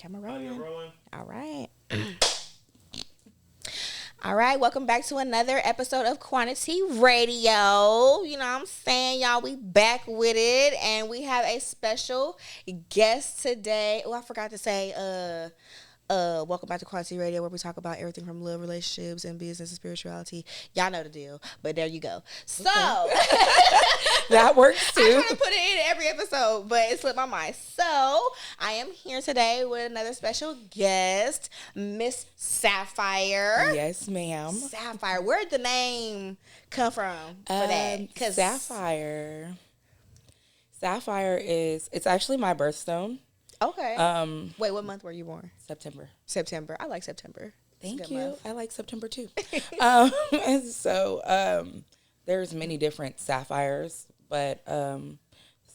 Camera rolling. You're rolling. All right. All right, welcome back to another episode of Quantity Radio. You know what I'm saying, y'all, we back with it, and we have a special guest today. Oh, I forgot to say, welcome back to Quantity Radio, where we talk about everything from love, relationships, and business and spirituality. Y'all know the deal, but there you go. So that works too. I try to put it in every episode, but it slipped my mind. So I am here today with another special guest, Miss Sapphire. Yes, ma'am. Sapphire. Where'd the name come from for that? 'Cause Sapphire. Sapphire it's actually my birthstone. Okay. Wait, what month were you born? September. September. I like September. Thank Good you. month. I like September too. And so there's many different sapphires, but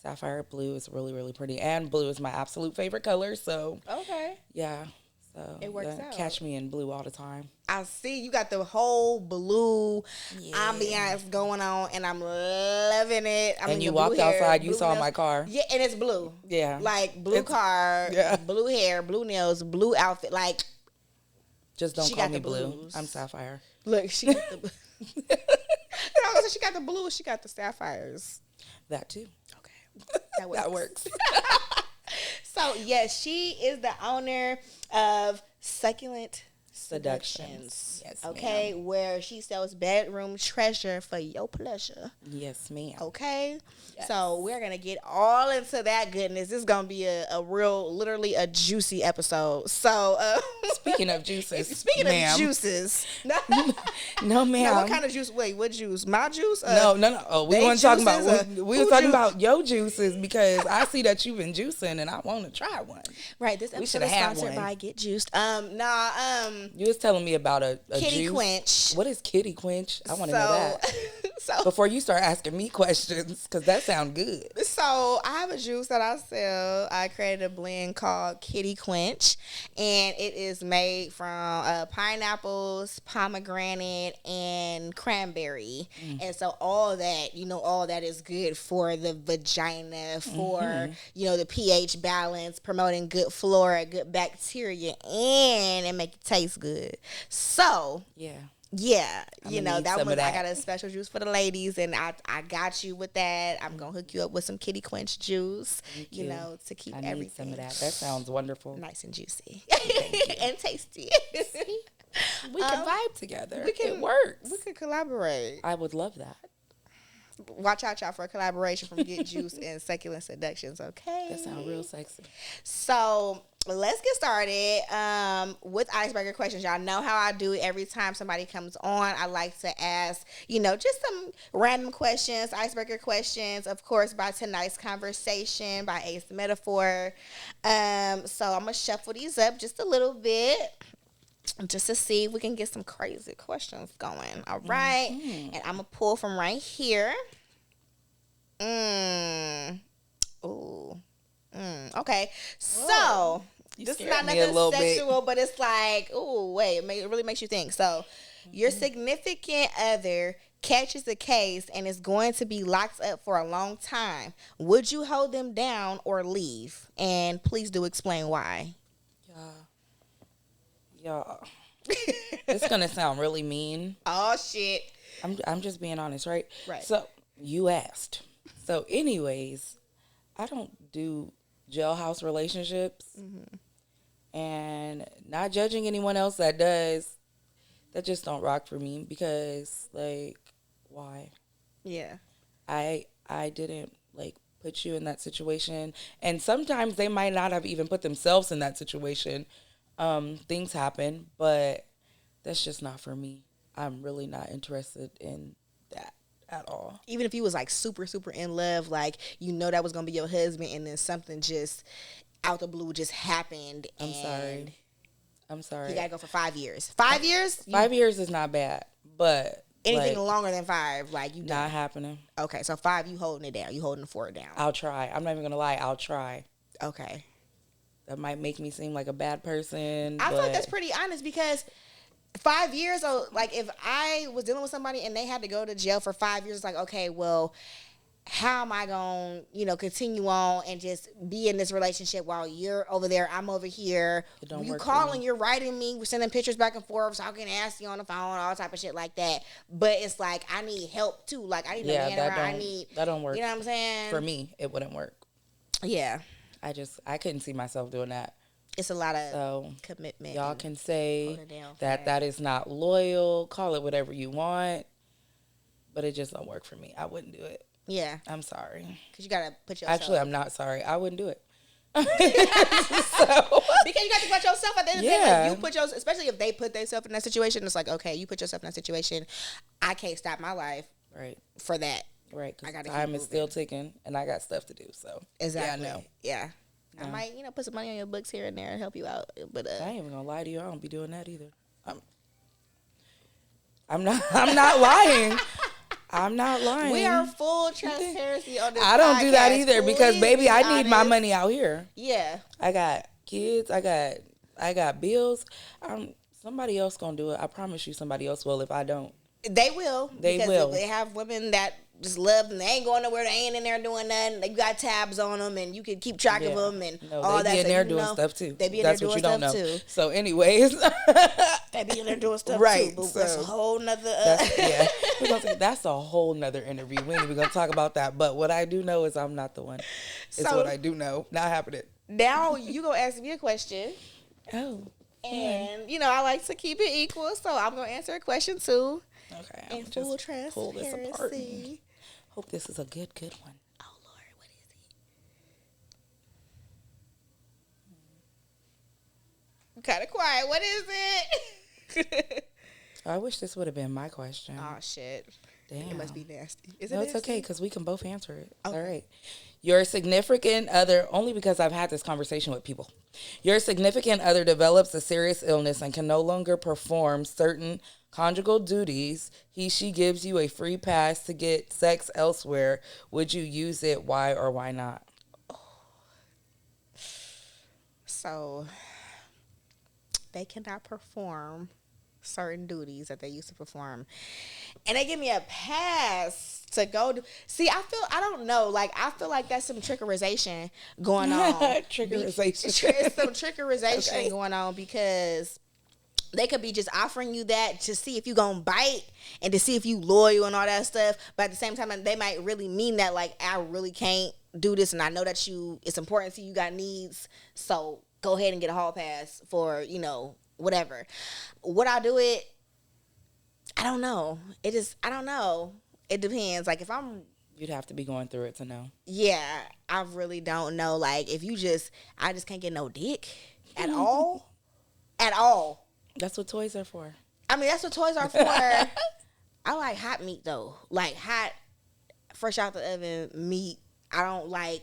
sapphire blue is really, really pretty. And blue is my absolute favorite color. So Okay. yeah. So It works out. Catch me in blue all the time. I see you got the whole blue ambiance going on, and I'm loving it. I mean, You the blue walked hair, outside, you blue saw nails. my car. Yeah, and it's blue. Yeah. Like blue car, yeah. blue hair, blue nails, blue outfit. Like, Just don't She call got me the blue. blues. I'm sapphire. look, she got the. I was like, she got the blue. She got the sapphires. That too. Okay, that works. That works. So yes, she is the owner of Succulent Seductions. Yes, Okay, where she sells bedroom treasure for your pleasure. Yes, ma'am. Okay, Yes. so we're gonna get all into that goodness. This is gonna be a real, literally a juicy episode. So, Speaking of juices, speaking ma'am. of juices, No, ma'am. now, what kind of juice? Wait, what juice? My juice? No. Oh, we they weren't talking juices about. or We who were talking juice? about your juices because I see that you've been juicing and I want to try one. Right. This We episode shoulda is had sponsored one. by Get Juiced. You was telling me about a Kitty juice. Quench. What is Kitty Quench? I want to know that so before you start asking me questions because that sounds good. So I have a juice that I sell. I created a blend called Kitty Quench, and it is made from pineapples, pomegranate, and cranberry. And so all that, all that is good for the vagina, for, the pH balance, promoting good flora, good bacteria, and it make it taste good. So Yeah. that some one of I that. got a special juice for the ladies, and I got you with that. I'm gonna hook you up with some Kitty Quench juice, Thank you. to keep I need everything some of that. That sounds wonderful. nice and juicy and tasty. We can vibe together. we can- It works. We could collaborate. I would love that. Watch out, y'all, for a collaboration from Get Juice and Succulent Seductions. Okay, That sounds real sexy. So let's get started with icebreaker questions. Y'all know how I do it every time somebody comes on. I like to ask, just some random questions, icebreaker questions, of course, by tonight's conversation, by Ace Metaphor. So I'm going to shuffle these up just a little bit, just to see if we can get some crazy questions going. All right. And I'm going to pull from right here. Okay. So this is not me a nothing little bit. sexual, but it's like, it really makes you think. So your significant other catches the case and is going to be locked up for a long time. Would you hold them down or leave? And please do explain why. Y'all. It's gonna sound really mean. Oh shit. I'm just being honest, right? Right. So you asked. So anyways, I don't do jailhouse relationships, and not judging anyone else that does. That just don't rock for me because why? Yeah. I didn't put you in that situation, and sometimes they might not have even put themselves in that situation. Things happen, but that's just not for me. I'm really not interested in that at all. Even if you was super, super in love, that was gonna be your husband, and then something just out the blue just happened. I'm sorry. You gotta go for 5 years. 5 years? 5 years is not bad, but Anything longer than 5, you done. not happening. Okay, so 5, you holding it down. You holding the fort down. I'll try. I'm not even gonna lie. I'll try. Okay. That might make me seem like a bad person. I feel like that's pretty honest because 5 years, if I was dealing with somebody and they had to go to jail for 5 years, it's like, okay, well, how am I going to, continue on and just be in this relationship while you're over there, I'm over here. It don't you work for calling, me. you're writing me, we're sending pictures back and forth, so I can ask you on the phone, all type of shit like that. But it's like, I need help too. Like, I need a man around. That don't work. You know what I'm saying? For me, it wouldn't work. Yeah. I couldn't see myself doing that. It's a lot of commitment. Y'all can say that is not loyal. Call it whatever you want. But it just don't work for me. I wouldn't do it. Yeah. I'm sorry. Because you got to put yourself. Actually, I'm not sorry. I wouldn't do it. Because you got to put yourself at the end of the day. Like, you put especially if they put themselves in that situation, it's like, okay, you put yourself in that situation. I can't stop my life for that. Right. Because time is still ticking and I got stuff to do. So, exactly. Yeah, I know. Yeah. No. I might, put some money on your books here and there and help you out. But I ain't even going to lie to you. I don't be doing that either. I'm not lying. I'm not lying. We are full transparency on this I don't do that podcast. either because, baby, I need my money out here. Yeah. I got kids. I got bills. Somebody else going to do it. I promise you somebody else will if I don't. They will. They will. They have women that just love them. They ain't going nowhere. They ain't in there doing nothing. They got tabs on them, and you can keep track of them and all that. They be in there doing stuff, too. They be in there doing stuff, too. So, anyways. They be in there doing stuff, right, too. But so that's a whole nother... We're gonna say that's a whole nother interview. We ain't even going to talk about that. But what I do know is I'm not the one. It's what I do know. Not happening. Now, you going to ask me a question. Oh. And, I like to keep it equal, so I'm going to answer a question, too. Okay, I'm full transparency. Pull this apart. Hope this is a good one. Oh Lord, what is it? Kind of quiet. What is it? I wish this would have been my question. Oh shit! Damn, it must be nasty. Is no, it? It's nasty? okay because we can both answer it. Okay. All right. Your significant other, only because I've had this conversation with people. Your significant other develops a serious illness and can no longer perform certain conjugal duties. She gives you a free pass to get sex elsewhere. Would you use it? Why or why not? So they cannot perform certain duties that they used to perform, and they give me a pass to go do. See, I don't know. Like, I feel like that's some trickerization going on. Trickerization. It's some trickerization going on because they could be just offering you that to see if you gonna bite and to see if you loyal and all that stuff. But at the same time, they might really mean that, like, I really can't do this, and I know that it's important to you, got needs, so go ahead and get a hall pass for, whatever. Would I do it? I don't know. I don't know. It depends. Like, if you'd have to be going through it to know. Yeah, I really don't know. Like, if I just can't get no dick at all. At all. That's what toys are for. I mean, that's what toys are for. I like hot meat, though. Like, hot, fresh out the oven meat. I don't like...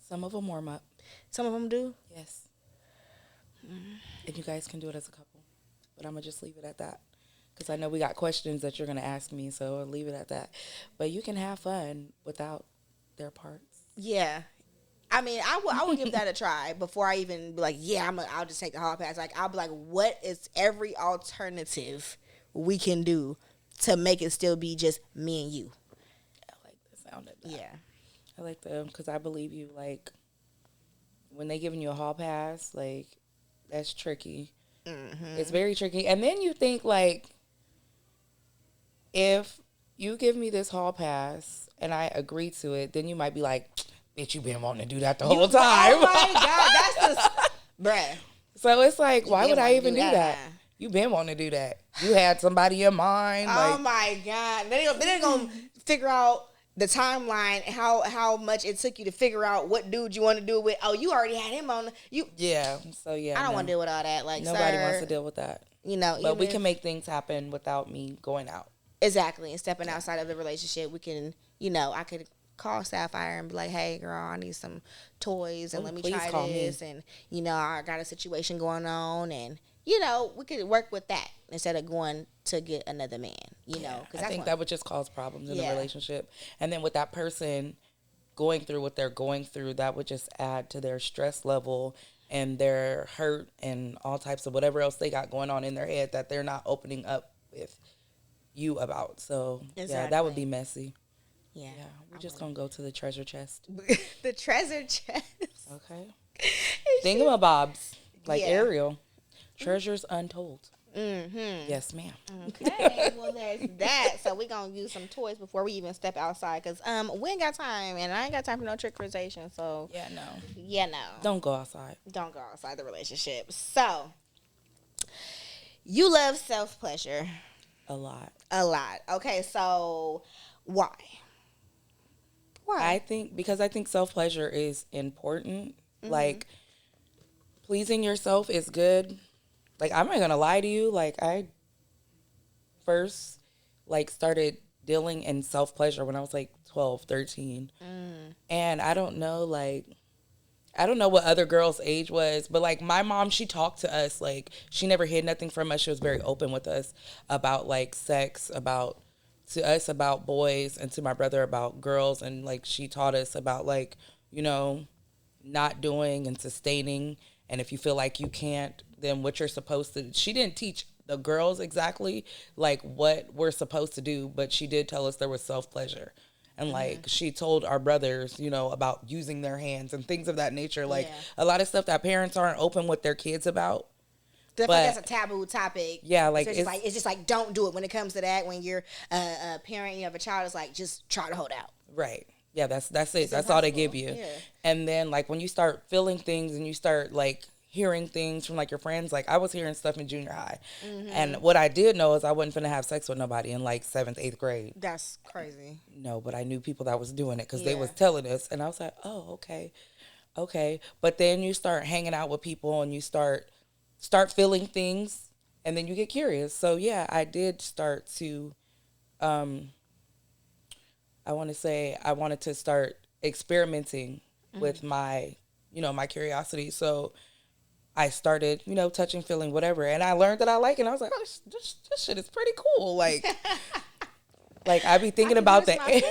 Some of them warm up. Some of them do? Yes. And you guys can do it as a couple. But I'm going to just leave it at that. Because I know we got questions that you're going to ask me, so I'll leave it at that. But you can have fun without their parts. Yeah. I mean, I would give that a try before I even be like, yeah, I'll just take the hall pass. Like, I'll be like, what is every alternative we can do to make it still be just me and you? I like the sound of that. Yeah. I like the, because I believe you, like, when they giving you a hall pass, like, that's tricky. Mm-hmm. It's very tricky. And then you think, like, if you give me this hall pass and I agree to it, then you might be like, bitch, you been wanting to do that the whole time. Oh my God, that's just, bruh. So it's like, why would I even do that? You been wanting to do that. You had somebody in mind. Oh like, my God. They're going to figure out the timeline, how much it took you to figure out what dude you want to do it with. Oh, you already had him on. Yeah. So, yeah. I don't want to deal with all that. Like, nobody wants to deal with that. But we can make things happen without me going out. Exactly. And stepping outside of the relationship, we can, I could call Sapphire and be like, hey, girl, I need some toys and let me try this. And, I got a situation going on. And, we could work with that instead of going to get another man, Cause I think that would just cause problems in the relationship. And then with that person going through what they're going through, that would just add to their stress level and their hurt and all types of whatever else they got going on in their head that they're not opening up with you about. So, yeah, that would be messy. Yeah. We're just going to go to the treasure chest. The treasure chest. Okay. Thingamabobs. Like Yeah. Ariel. Treasures untold. Mm-hmm. Yes, ma'am. Okay, well there's that. So we're gonna use some toys before we even step outside, cause we ain't got time, and I ain't got time for no trickerization. So no. Don't go outside. Don't go outside the relationship. So you love self pleasure A lot. a lot. Okay, so why? I think self pleasure is important. Like, pleasing yourself is good. Like, I'm not gonna lie to you. Like, I first started dealing in self pleasure when I was like 12, 13. And I don't know what other girls' age was, but like my mom, she talked to us, like she never hid nothing from us. She was very open with us about like sex, about boys, and to my brother about girls. And like she taught us about like, not doing and sustaining. And if you feel like you can't, then what you're supposed to. She didn't teach the girls exactly like what we're supposed to do, but she did tell us there was self pleasure. And like she told our brothers, about using their hands and things of that nature. Like a lot of stuff that parents aren't open with their kids about. Definitely, that's a taboo topic. Yeah, like it's just like don't do it when it comes to that. When you're a parent, you have a child, it's like just try to hold out. Right. Yeah, that's it. That's all they give you. Yeah. And then like when you start feeling things and you start like hearing things from like your friends, like I was hearing stuff in junior high, and what I did know is I wasn't finna have sex with nobody in like 7th, 8th grade. That's crazy. No, but I knew people that was doing it because they was telling us, and I was like, oh, okay. But then you start hanging out with people and you start feeling things, and then you get curious. So yeah, I did start to, I wanted to start experimenting with my, my curiosity. So I started, touching, feeling, whatever. And I learned that I like it. And I was like, oh, this shit is pretty cool. Like, like I be thinking about the age.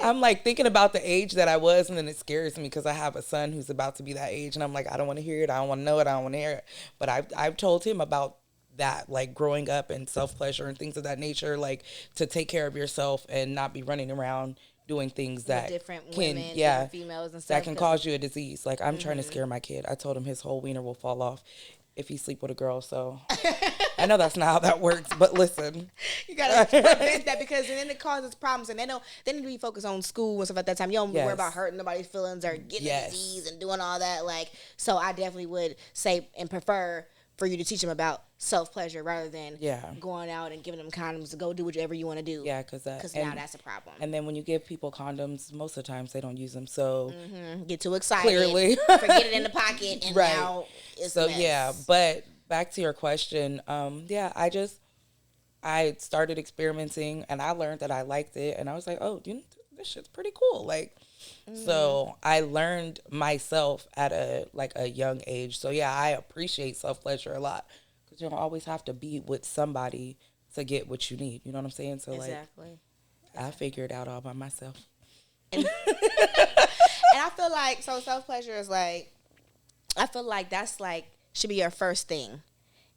I'm like thinking about the age that I was. And then it scares me because I have a son who's about to be that age. And I'm like, I don't want to hear it. I don't want to know it. I don't want to hear it. But I've told him about that, like growing up and self-pleasure and things of that nature, like to take care of yourself and not be running around doing things that different can, women, different females and stuff that can cause you a disease. Like I'm trying to scare my kid. I told him his whole wiener will fall off if he sleep with a girl. So I know that's not how that works, but listen, you gotta prevent that because then it causes problems, and they need to be focused on school and stuff at that time. You don't worry about hurting nobody's feelings or getting a disease and doing all that. Like, so I definitely would say and prefer for you to teach them about self-pleasure rather than going out and giving them condoms to go do whatever you want to do. Yeah, because now that's a problem. And then when you give people condoms, most of the times they don't use them. So get too excited. Clearly. Forget it in the pocket. And now it's so, a mess. Yeah. But back to your question. I started experimenting and I learned that I liked it. And I was like, oh, this shit's pretty cool. Like, so I learned myself at a young age. So yeah, I appreciate self-pleasure a lot because you don't always have to be with somebody to get what you need. You know what I'm saying? So I figured it out all by myself. And I feel like self-pleasure is like, I feel like that's like should be your first thing.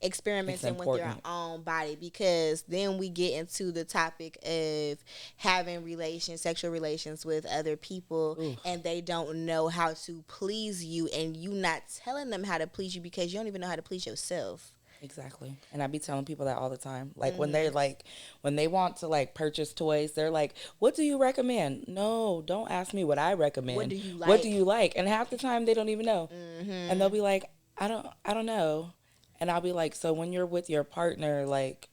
Experimenting with your own body, because then we get into the topic of having sexual relations with other people. Oof. And they don't know how to please you, and you not telling them how to please you because you don't even know how to please yourself. Exactly. And I be telling people that all the time. Like when they want to like purchase toys, they're like, what do you recommend? No, don't ask me what I recommend. What do you like? And half the time they don't even know. And they'll be like, I don't know. And I'll be like, so when you're with your partner, like,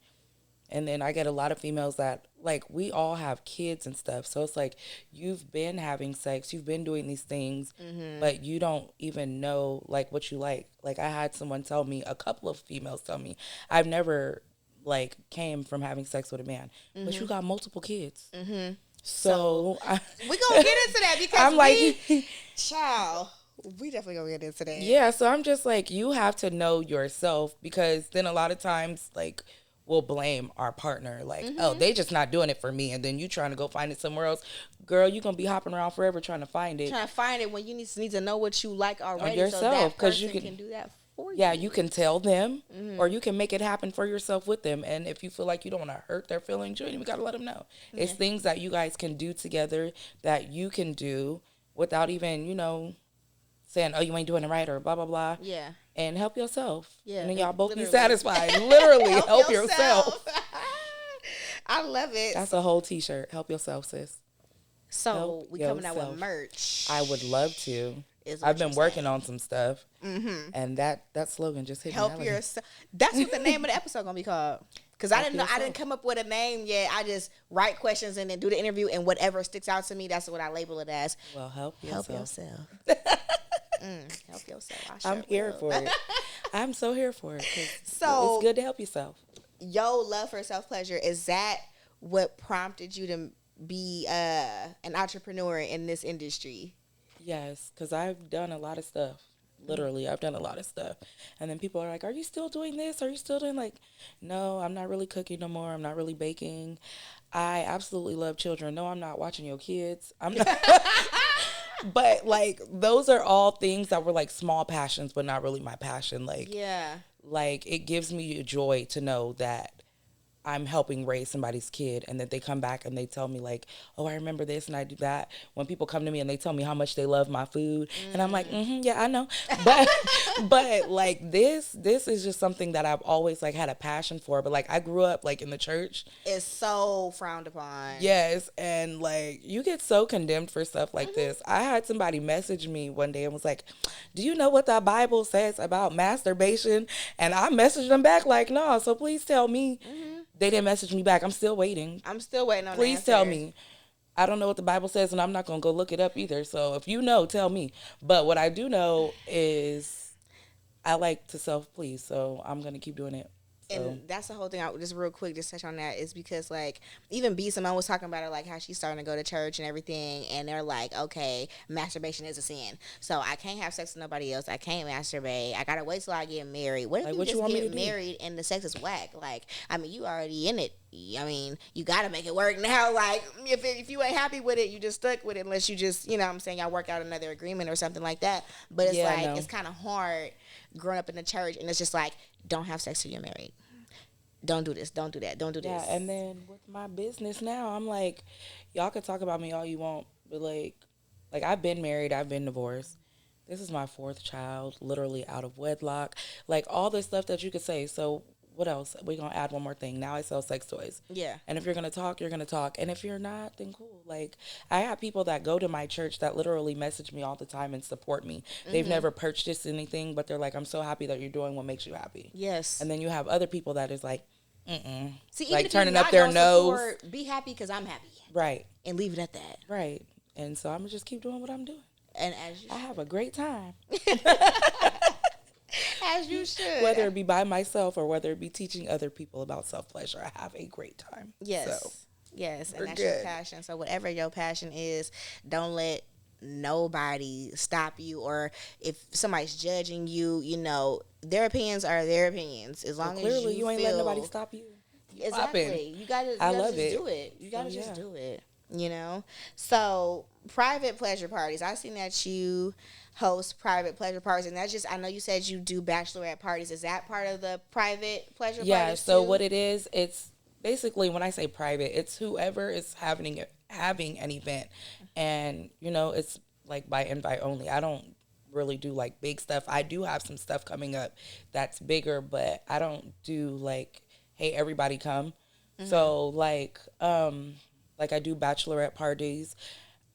and then I get a lot of females that, like, we all have kids and stuff. So it's like, you've been having sex, you've been doing these things, but you don't even know, like, what you like. Like, I had a couple of females tell me, I've never, like, came from having sex with a man, but you got multiple kids. So we're going to get into that because I'm like, child. We definitely gonna get into that. Yeah, so I'm just like, you have to know yourself, because then a lot of times, like, we'll blame our partner. Like, oh, they just not doing it for me. And then you trying to go find it somewhere else. Girl, you going to be hopping around forever trying to find it. When you need to know what you like already. On yourself. So that person can do that for you. Yeah, you can tell them, or you can make it happen for yourself with them. And if you feel like you don't want to hurt their feelings, you ain't even got to let them know. It's things that you guys can do together that you can do without even, saying, oh, you ain't doing it right or blah, blah, blah. Yeah. And help yourself. Yeah. And then y'all both be Literally. satisfied. Literally, help yourself. I love it. That's a whole t-shirt. Help yourself, sis. So we coming out with merch. I would love to. I've been working on some stuff, and that slogan just hit me. Help yourself. That's what the name of the episode gonna be called. Because I didn't come up with a name yet. I just write questions and then do the interview, and whatever sticks out to me, that's what I label it as. Well, help yourself. Help yourself. I'm here for it. I'm so here for it. So it's good to help yourself. Your love for self-pleasure, is that what prompted you to be an entrepreneur in this industry? Yes, because I've done a lot of stuff. Literally, I've done a lot of stuff. And then people are like, are you still doing this? Are you still doing no, I'm not really cooking no more. I'm not really baking. I absolutely love children. No, I'm not watching your kids. I'm not. But those are all things that were small passions, but not really my passion. It gives me joy to know that I'm helping raise somebody's kid, and that they come back and they tell me oh, I remember this and I do that. When people come to me and they tell me how much they love my food, and I'm like, yeah, I know. But this is just something that I've always had a passion for. But I grew up in the church. It's so frowned upon. Yes, and you get so condemned for stuff like this. I had somebody message me one day and was like, do you know what the Bible says about masturbation? And I messaged them back no, so please tell me. They didn't message me back. I'm still waiting. I'm still waiting on Please tell me. I don't know what the Bible says, and I'm not going to go look it up either. So if you know, tell me. But what I do know is I like to self-please, so I'm going to keep doing it. So. And that's the whole thing. I just real quick, just touch on that, is because even B, Simone was talking about it, how she's starting to go to church and everything, and they're okay, masturbation is a sin, so I can't have sex with nobody else. I can't masturbate. I gotta wait till I get married. What if you just get married and the sex is whack? You already in it. I mean, you gotta make it work now. If you ain't happy with it, you just stuck with it, unless you just, I'm saying, y'all work out another agreement or something like that. But it's it's kind of hard growing up in the church, and it's just don't have sex till you're married. Don't do this. Don't do that. Don't do this. Yeah, and then with my business now, I'm y'all could talk about me all you want, but I've been married, I've been divorced. This is my 4th child, literally out of wedlock. All this stuff that you could say. So what else? We're going to add one more thing. Now I sell sex toys. Yeah. And if you're going to talk, you're going to talk. And if you're not, then cool. I have people that go to my church that literally message me all the time and support me. They've never purchased anything, but they're I'm so happy that you're doing what makes you happy. Yes. And then you have other people that is See, even if turning up their nose. Support, be happy because I'm happy. Right. And leave it at that. Right. And so I'm going to just keep doing what I'm doing. And I have a great time. As you should. Whether it be by myself or whether it be teaching other people about self-pleasure, I have a great time. Yes. So, yes. And that's your passion. So whatever your passion is, don't let nobody stop you. Or if somebody's judging you, their opinions are their opinions. As long as you ain't letting nobody stop you. Exactly. You gotta just do it. You gotta just do it. So private pleasure parties. I've seen that you host private pleasure parties, and that's just, I know you said you do bachelorette parties. Is that part of the private pleasure parties? Yeah, so what it is, it's basically, when I say private, it's whoever is having an event, and it's by invite only. I don't really do like big stuff. I do have some stuff coming up that's bigger, but I don't do like, hey, everybody come. Mm-hmm. So like I do bachelorette parties.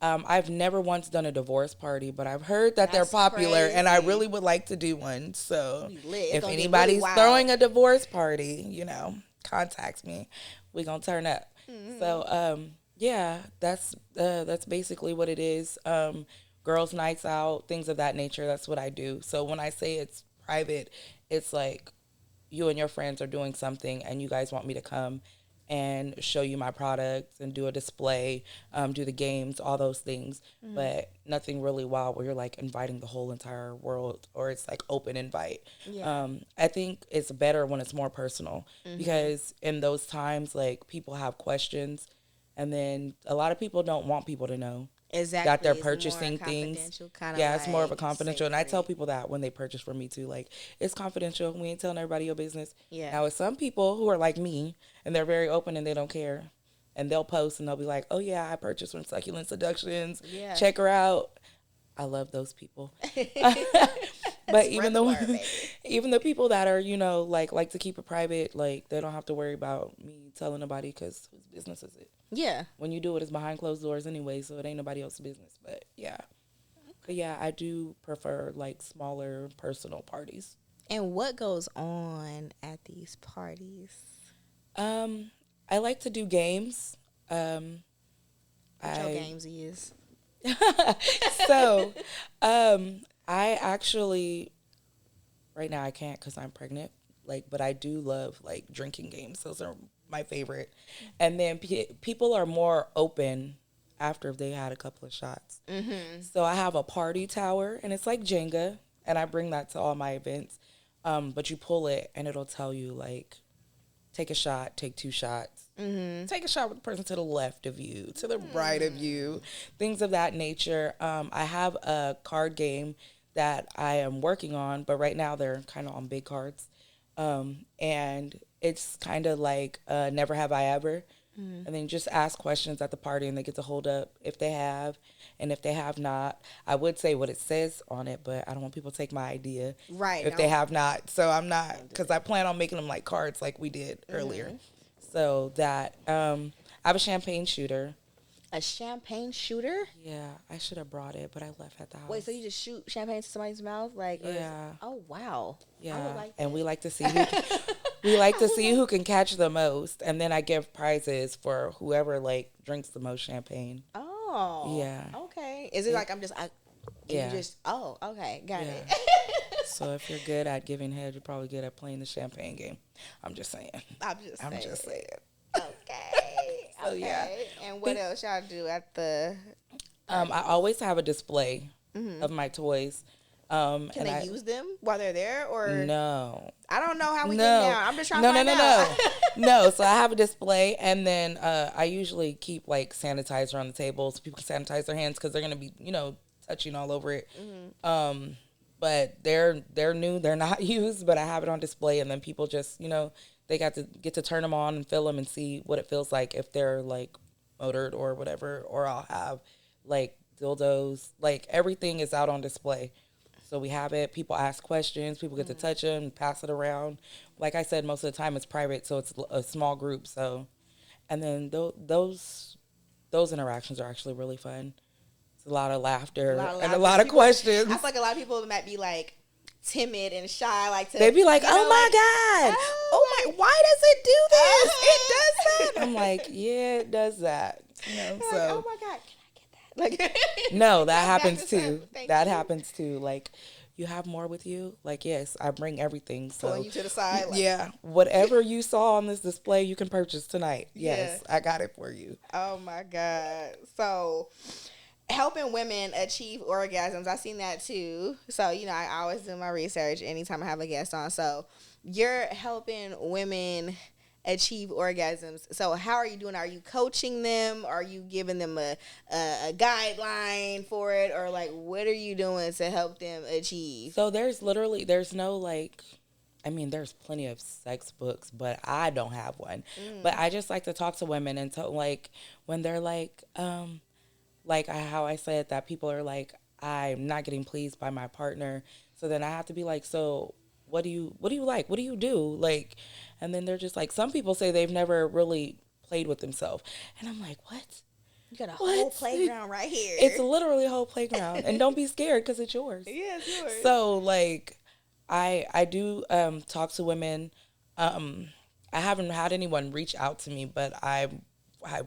I've never once done a divorce party, but I've heard that they're popular, crazy. And I really would like to do one. So if anybody's really throwing a divorce party, you know, contact me. We're going to turn up. Mm-hmm. So, yeah, that's basically what it is. Girls' nights out, things of that nature. That's what I do. So when I say it's private, it's like you and your friends are doing something and you guys want me to come and show you my products and do a display, do the games, all those things. Mm-hmm. But nothing really wild where you're like inviting the whole entire world or it's like open invite. Yeah. I think it's better when it's more personal mm-hmm. because in those times, like people have questions and then a lot of people don't want people to know. Exactly. that they're It's purchasing more things. confidential, kind of Yeah, it's more of a like confidential. And I tell sacred. people that when they purchase from me too, like it's confidential. We ain't telling everybody your business. Yeah. Now, with some people who are like me and they're very open and they don't care, and they'll post and they'll be like, "Oh yeah, I purchased from Succulent Seductions. Yeah. Check her out." I love those people. But Spread the word, baby. even the people that are, like to keep it private, like they don't have to worry about me telling nobody because whose business is it? Yeah. When you do it, it's behind closed doors anyway, so it ain't nobody else's business. But yeah. But yeah, I do prefer like smaller personal parties. And what goes on at these parties? I like to do games. What your games is? So, I actually right now I can't because I'm pregnant. Like, but I do love like drinking games. Those are my favorite. And then people are more open after they had a couple of shots. Mm-hmm. So I have a party tower, and it's like Jenga, and I bring that to all my events. But you pull it, and it'll tell you like, take a shot, take 2 shots. Mm-hmm. Take a shot with the person to the left of you, to the right of you, things of that nature. I have a card game that I am working on, but right now they're kind of on big cards. And it's kind of like Never Have I Ever. And then just ask questions at the party, and they get to hold up if they have, and if they have not. I would say what it says on it, but I don't want people to take my idea Right. if they have not. So I'm not, because I plan on making them like cards like we did earlier. So that I have a champagne shooter. A champagne shooter? Yeah, I should have brought it, but I left at the house. Wait, so you just shoot champagne to somebody's mouth, like? Yeah. Oh wow. Yeah, I would like and that. we like to see who can catch the most, and then I give prizes for whoever like drinks the most champagne. Oh. Yeah. Okay. Is it like I'm just? Yeah. You just. Oh. Okay. Got Yeah. it. So if you're good at giving head, you're probably good at playing the champagne game. I'm just saying. I'm just saying. Okay. So, yeah. And what else y'all do at the? I always have a display of my toys. Can they use them while they're there, or no? I don't know how we No. get down. I'm just trying to find out. No. So I have a display, and then I usually keep like sanitizer on the table so people can sanitize their hands because they're gonna be, touching all over it. But they're new, they're not used, but I have it on display, and then people just, they get to turn them on and feel them and see what it feels like if they're like motored or whatever. Or I'll have like dildos, like everything is out on display. So we have it. People ask questions. People get to touch them, pass it around. Like I said, most of the time it's private, so it's a small group. So, and then those interactions are actually really fun. It's a lot of laughter and a lot of questions. I feel like a lot of people might be like timid and shy, like they'd be like, "Oh my god, why does it do this? It does that." I'm like, "Yeah, it does that." Like, oh my god, can I get that? Like, no, that happens too. That happens too. Like, you have more with you? Like, yes, I bring everything. So pulling you to the side. Like, yeah, whatever you saw on this display, you can purchase tonight. Yes, I got it for you. Oh my god. So, helping women achieve orgasms, I've seen that too. So, I always do my research anytime I have a guest on. So, you're helping women achieve orgasms. So, how are you doing? Are you coaching them? Are you giving them a guideline for it? Or, like, what are you doing to help them achieve? So, there's no, like, there's plenty of sex books, but I don't have one. But I just like to talk to women and like, when they're like how I said that people are like, I'm not getting pleased by my partner. So then I have to be like, so what do you like? What do you do? Like, and then they're just like, some people say they've never really played with themselves. And I'm like, what? You got a whole playground right here. It's literally a whole playground. And don't be scared because it's yours. Yeah, it's yours. So like, I do talk to women. I haven't had anyone reach out to me, but I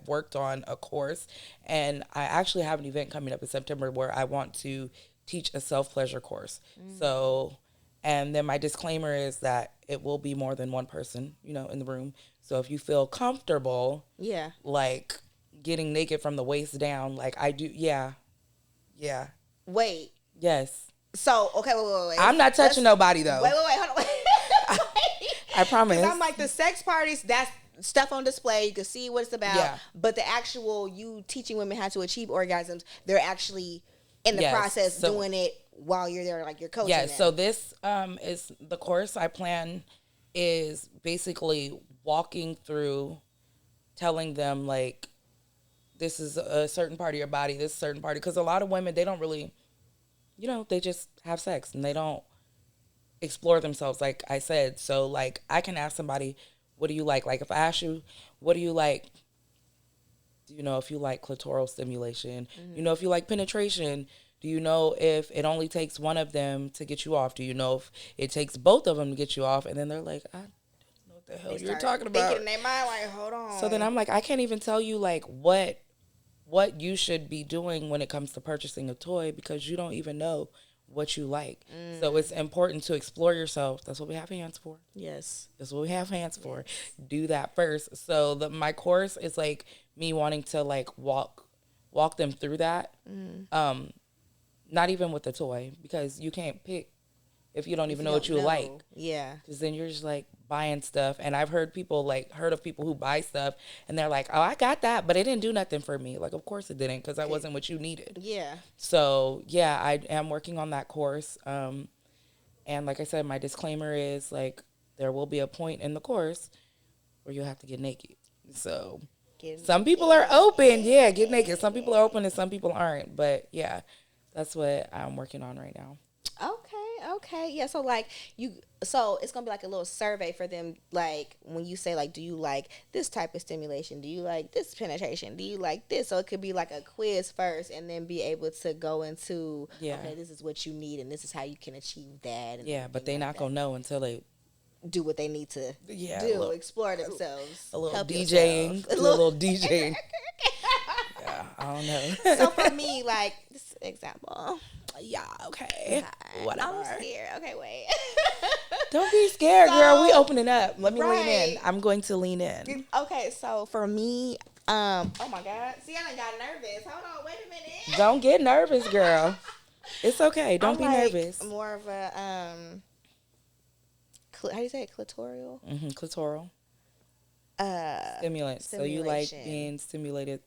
worked on a course, and I actually have an event coming up in September where I want to teach a self-pleasure course. So, and then my disclaimer is that it will be more than one person, in the room. So if you feel comfortable, like getting naked from the waist down, like I do, yeah. Wait. Yes. So, okay, wait. I'm not touching nobody, though. Wait, hold on. I promise. I'm like, the sex parties, that's stuff on display. You can see what it's about. Yeah. But the actual you teaching women how to achieve orgasms, they're actually in the process doing it while you're there, like you're coaching them. So this is the course I plan is basically walking through, telling them like, this is a certain part of your body, this certain part, because a lot of women, they don't really, they just have sex and they don't explore themselves, like I said. So like I can ask somebody, what do you like? Like if I ask you, what do you like? Do you know if you like clitoral stimulation? If you like penetration? Do you know if it only takes one of them to get you off? Do you know if it takes both of them to get you off? And then they're like, I don't know what the hell you're talking about. Thinking in their mind, like, hold on. So then I'm like, I can't even tell you like what you should be doing when it comes to purchasing a toy, because you don't even know what you like. So it's important to explore yourself. That's what we have hands for. Yes. That's what we have hands for. Do that first. So my course is like me wanting to like walk them through that. Not even with the toy, because you can't pick if you don't even know what you like. Yeah. Because then you're just like buying stuff. And I've heard of people who buy stuff and they're like, oh, I got that, but it didn't do nothing for me. Like, of course it didn't, because that wasn't what you needed. Yeah. So yeah, I am working on that course. And like I said, my disclaimer is like, there will be a point in the course where you'll have to get naked. So some people are open. Yeah, get naked. Some people are open and some people aren't. But yeah, that's what I'm working on right now. Okay. Yeah, so like so it's gonna be like a little survey for them, like when you say like, do you like this type of stimulation? Do you like this penetration? Do you like this? So it could be like a quiz first and then be able to go into, okay, this is what you need and this is how you can achieve that. And but they're not gonna know until they do what they need to do, explore themselves. A little DJing. A little DJing. Yeah, I don't know. So for me, like, this example. Yeah, okay. Whatever. I'm scared. Okay, wait. Don't be scared, girl. We opening up. Let me lean in. I'm going to lean in. Okay, so for me, oh my God. See, I done got nervous. Hold on, wait a minute. Don't get nervous, girl. It's okay. Don't be nervous. More of a, how do you say it? Clitoral? Clitoral. Stimulant. So you like being stimulated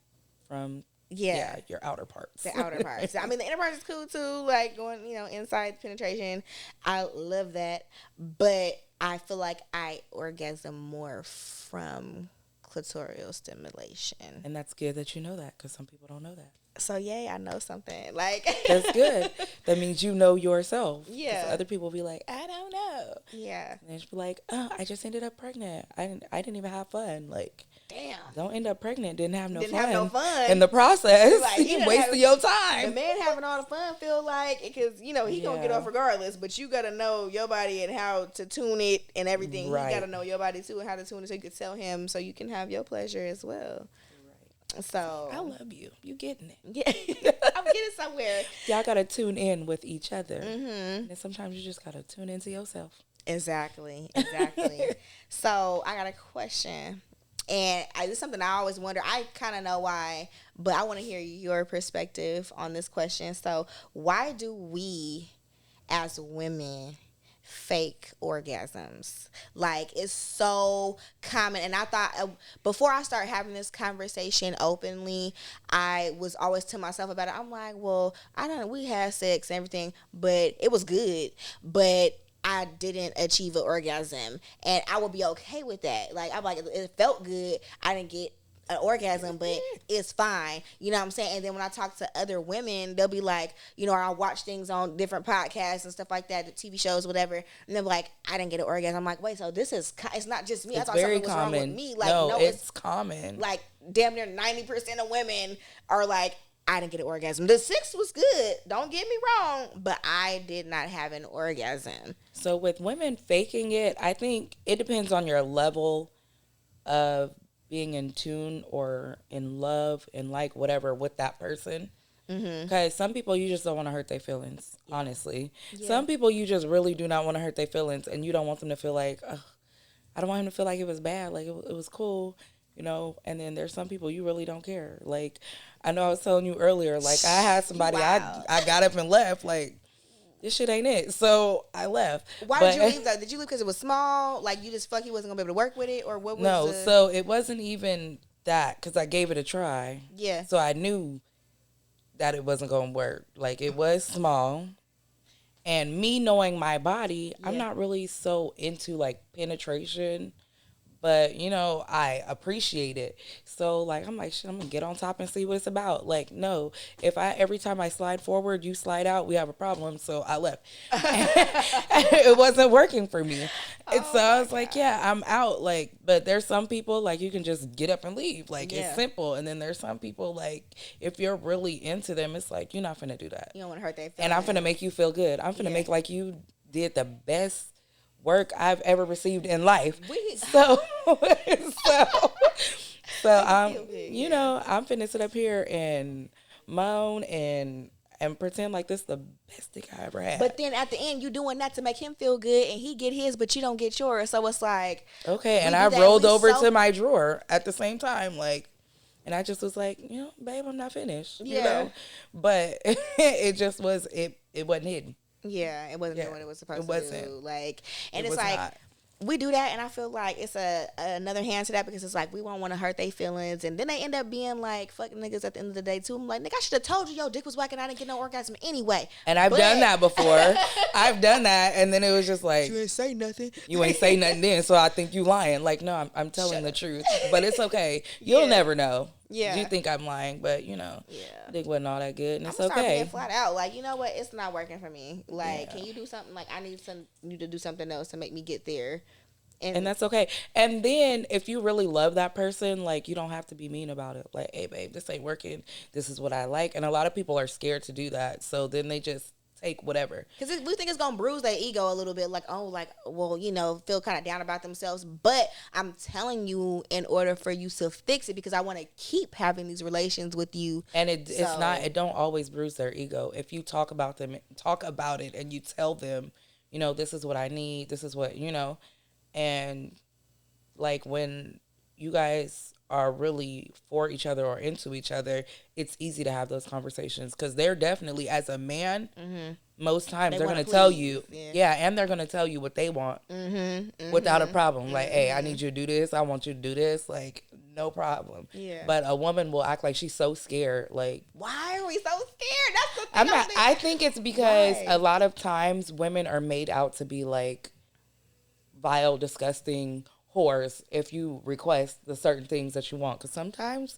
from your outer parts. The outer parts. I mean, the inner parts is cool too, like going, inside penetration. I love that. But I feel like I orgasm more from clitoral stimulation. And that's good that you know that, because some people don't know that. So, yay, I know something. Like, that's good. That means you know yourself. Yeah. Other people be like, I don't know. Yeah. And they just be like, oh, I just ended up pregnant. I didn't even have fun. Like, damn. Don't end up pregnant. Didn't have no fun in the process. Like, you wasted your time. The man having all the fun feel like, because, he going to get off regardless, but you got to know your body and how to tune it and everything. Right. You got to know your body too and how to tune it so you can tell him so you can have your pleasure as well. So I love you. You getting it? Yeah, I'm getting somewhere. Y'all gotta tune in with each other, and sometimes you just gotta tune into yourself. Exactly. So I got a question, and this is something I always wonder. I kind of know why, but I want to hear your perspective on this question. So why do we, as women, fake orgasms? Like, it's so common. And I thought before I started having this conversation openly, I was always to myself about it. I'm like, well, we had sex and everything, but it was good, but I didn't achieve an orgasm, and I would be okay with that. Like, I'm like, it felt good. I didn't get an orgasm, but it's fine. You know what I'm saying? And then when I talk to other women, they'll be like, or I watch things on different podcasts and stuff like that, the TV shows, whatever, and they'll be like, I didn't get an orgasm. I'm like, wait, so it's not just me. It's I thought very something was common. wrong with me. Like, no, it's common. Like, damn near 90% of women are like, I didn't get an orgasm. The sex was good, don't get me wrong, but I did not have an orgasm. So with women faking it, I think it depends on your level of being in tune or in love and like whatever with that person. Because some people, you just don't want to hurt their feelings, honestly. Yeah. Some people, you just really do not want to hurt their feelings, and you don't want them to feel like, I don't want him to feel like it was bad, like it was cool, and then there's some people you really don't care. Like, I know I was telling you earlier, like, I had somebody, wow. I got up and left, like, this shit ain't it. So I left. Why did you leave though? Did you leave because it was small? Like you just felt like he wasn't gonna be able to work with it, or what was no? So it wasn't even that because I gave it a try. Yeah. So I knew that it wasn't gonna work. Like it was small, and me knowing my body, I'm not really so into like penetration. But, you know, I appreciate it. So, like, I'm like, shit, I'm going to get on top and see what it's about. Like, no, every time I slide forward, you slide out, we have a problem. So I left. It wasn't working for me. And so I was like, yeah, I'm out. Like, but there's some people, like, you can just get up and leave. Like, it's simple. And then there's some people, like, if you're really into them, it's like, you're not finna do that. You don't want to hurt their feelings. And I'm finna make you feel good. I'm finna make like you did the best work I've ever received in life. So I'm, you know, I'm finna sit up here and moan and pretend like this is the best dick I ever had. But then at the end, you doing that to make him feel good, and he get his, but you don't get yours. So it's like, okay, and I rolled over to my drawer at the same time, like, and I just was like, you know, babe, I'm not finished. You know, but it just was it wasn't hidden. Yeah, it wasn't doing what it was supposed to do. Like, and it's like, not. We do that, and I feel like it's another hand to that because it's like we won't want to hurt their feelings, and then they end up being like fucking niggas at the end of the day too. I'm like, nigga, I should have told you your dick was whack and I didn't get no orgasm anyway. And I've done that before. I've done that, and then it was just like, you ain't say nothing. You ain't say nothing then, so I think you lying. Like, no, I'm telling the truth, but it's okay. You'll never know. Yeah, you think I'm lying, but you know, I think it wasn't all that good, and it's okay. Start being flat out, like, you know what, it's not working for me. Like, can you do something? Like, I need you to do something else to make me get there. And that's okay. And then if you really love that person, like, you don't have to be mean about it. Like, hey, babe, this ain't working. This is what I like. And a lot of people are scared to do that. So then they just take whatever. Because we think it's going to bruise their ego a little bit. Like, oh, like, well, you know, feel kind of down about themselves. But I'm telling you, in order for you to fix it, because I want to keep having these relations with you. And it's not, it don't always bruise their ego. If you talk about it and you tell them, you know, this is what I need. This is what, you know. And, like, when you guys are really for each other or into each other, it's easy to have those conversations. Because they're definitely, as a man, most times they're going to tell you. Yeah, and they're going to tell you what they want without a problem. Like, hey, I need you to do this. I want you to do this. Like, no problem. Yeah. But a woman will act like she's so scared. Like, why are we so scared? That's the thing. I think it's because a lot of times women are made out to be, like, vile, disgusting whores if you request the certain things that you want. Because sometimes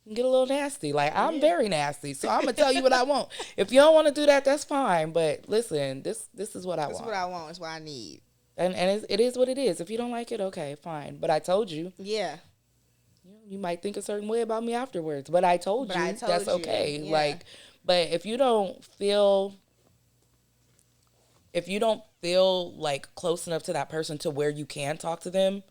you get a little nasty. Like, I'm very nasty, so I'm going to tell you what I want. If you don't want to do that, that's fine. But listen, this is what I want. This is what I want. It's what I need. And it is what it is. If you don't like it, okay, fine. But I told you. Yeah. You might think a certain way about me afterwards. But I told you. That's okay. Yeah. Like, but if you don't feel like close enough to that person to where you can talk to them